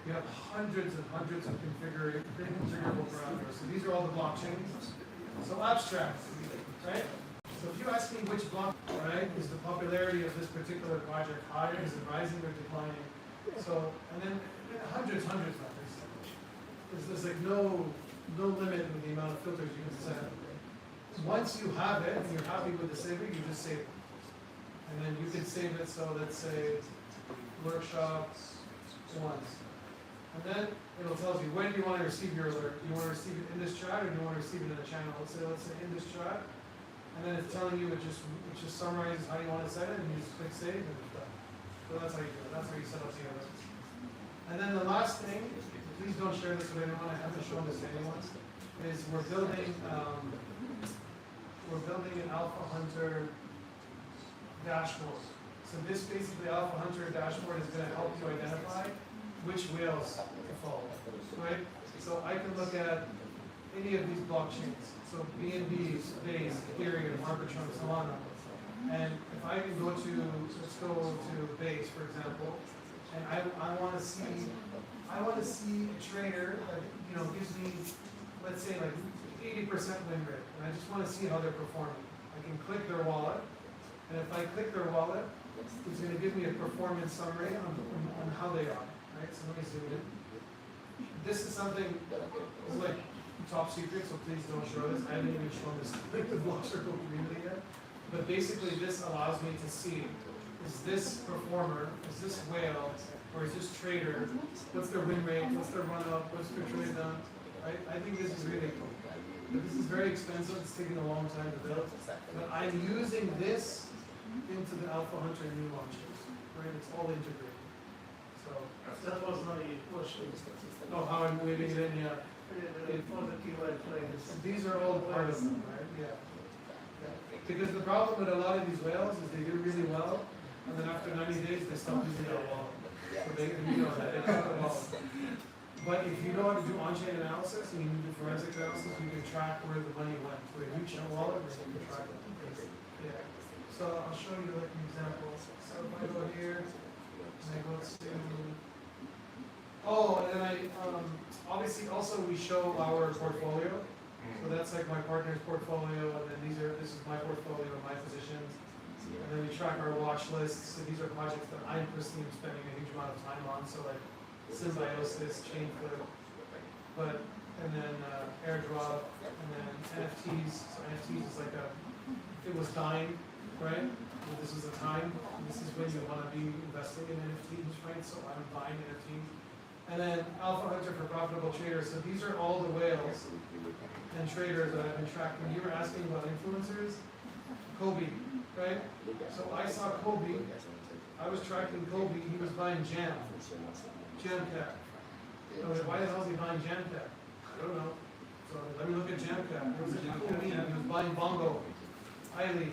you have hundreds and hundreds of configurable parameters. So these are all the blockchains. So abstract, right? So if you ask me which block, right, is the popularity of this particular project higher, is it rising or declining? So, and then hundreds of them. There's like no limit in the amount of filters you can set. Once you have it and you're happy with the saving, you just save it. And then you can save it, so let's say workshops once. And then it'll tell you when do you want to receive your alert. Do you want to receive it in this chat or do you want to receive it in a channel? Let's say in this chat. And then it's telling you, it just summarizes how you want to set it, and you just click save and it's done. So that's how you do it. That's how you set up the alerts. And then the last thing, please don't share this with anyone, I haven't shown this to anyone, is we're building we're building an Alpha Hunter dashboard. So this basically Alpha Hunter dashboard is gonna help you identify which whales to follow, right? So I can look at any of these blockchains, so BNB, Base, Ethereum, Arbitrum, Solana. And if I can go to, let's go to Base, for example, and I wanna see a trader that, you know, gives me, let's say like 80% win rate, and I just wanna see how they're performing. I can click their wallet, and if I click their wallet, it's gonna give me a performance summary on how they are, right? So let me zoom in. This is something, it's like top secret, so please don't show this. I haven't even shown this to the Blockcircle community yet. But basically this allows me to see, is this performer, is this whale, or is this trader, what's their win rate, what's their run up, what's their trade down, right? I think this is really cool. But this is very expensive, it's taking a long time to build. But I'm using this into the Alpha Hunter new launches, right? It's all integrated. So, That was my question. oh, how I'm weaving it in, yeah. For the KYL players. These are all part of them, right? Yeah. Because the problem with a lot of these whales is they do really well, and then after 90 days, they stop using their wallet. So they, you know that, they cut the wallet. But if you know how to do on-chain analysis, and you can do forensic analysis, you can track where the money went to a huge wallet, and you can track it. Yeah. So I'll show you like an example. So if I go here, and I go to, oh, and then obviously also we show our portfolio. So that's like my partner's portfolio, and then this is my portfolio, my positions. And then we track our watch lists. So these are projects that I'm personally spending a huge amount of time on. So like Symbiosis, Chainflip, and then airdrop, and then NFTs. So NFTs is like it was dying, right? Well, this is a time. This is when you want to be investing in NFTs, right? So I'm buying NFTs. And then Alpha Hunter for profitable traders. So these are all the whales and traders that I've been tracking. You were asking about influencers. Kobe, right? So I saw Kobe. I was tracking Kobe. He was buying Jam Cap. So why the hell is he buying Jam Cap? I don't know. So let me look at Jam Cap. It was a cool meme. He was buying Bongo, Hailey.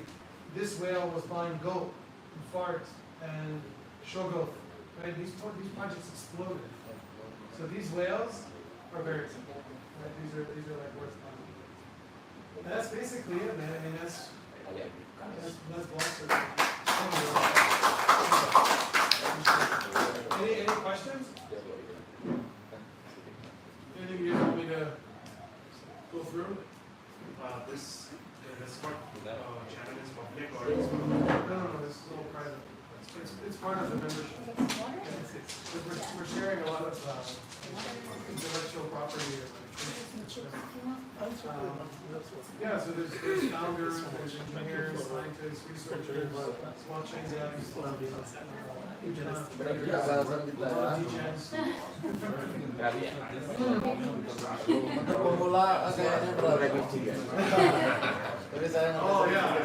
This whale was buying Goat, and Fart, and Shogo. Right? These projects exploded. So these whales are very simple. Right? These are like worth money. And that's basically it, man. I mean that's Blockcircle. Any questions? Anything you want me to go through? This part channel is public or No, this is all private. It's part of the membership. We're sharing a lot of intellectual property. Yeah, so there's founders, there's engineers, scientists, researchers, blockchain devs, Pemula kayaknya berapa? Tapi saya oh yeah.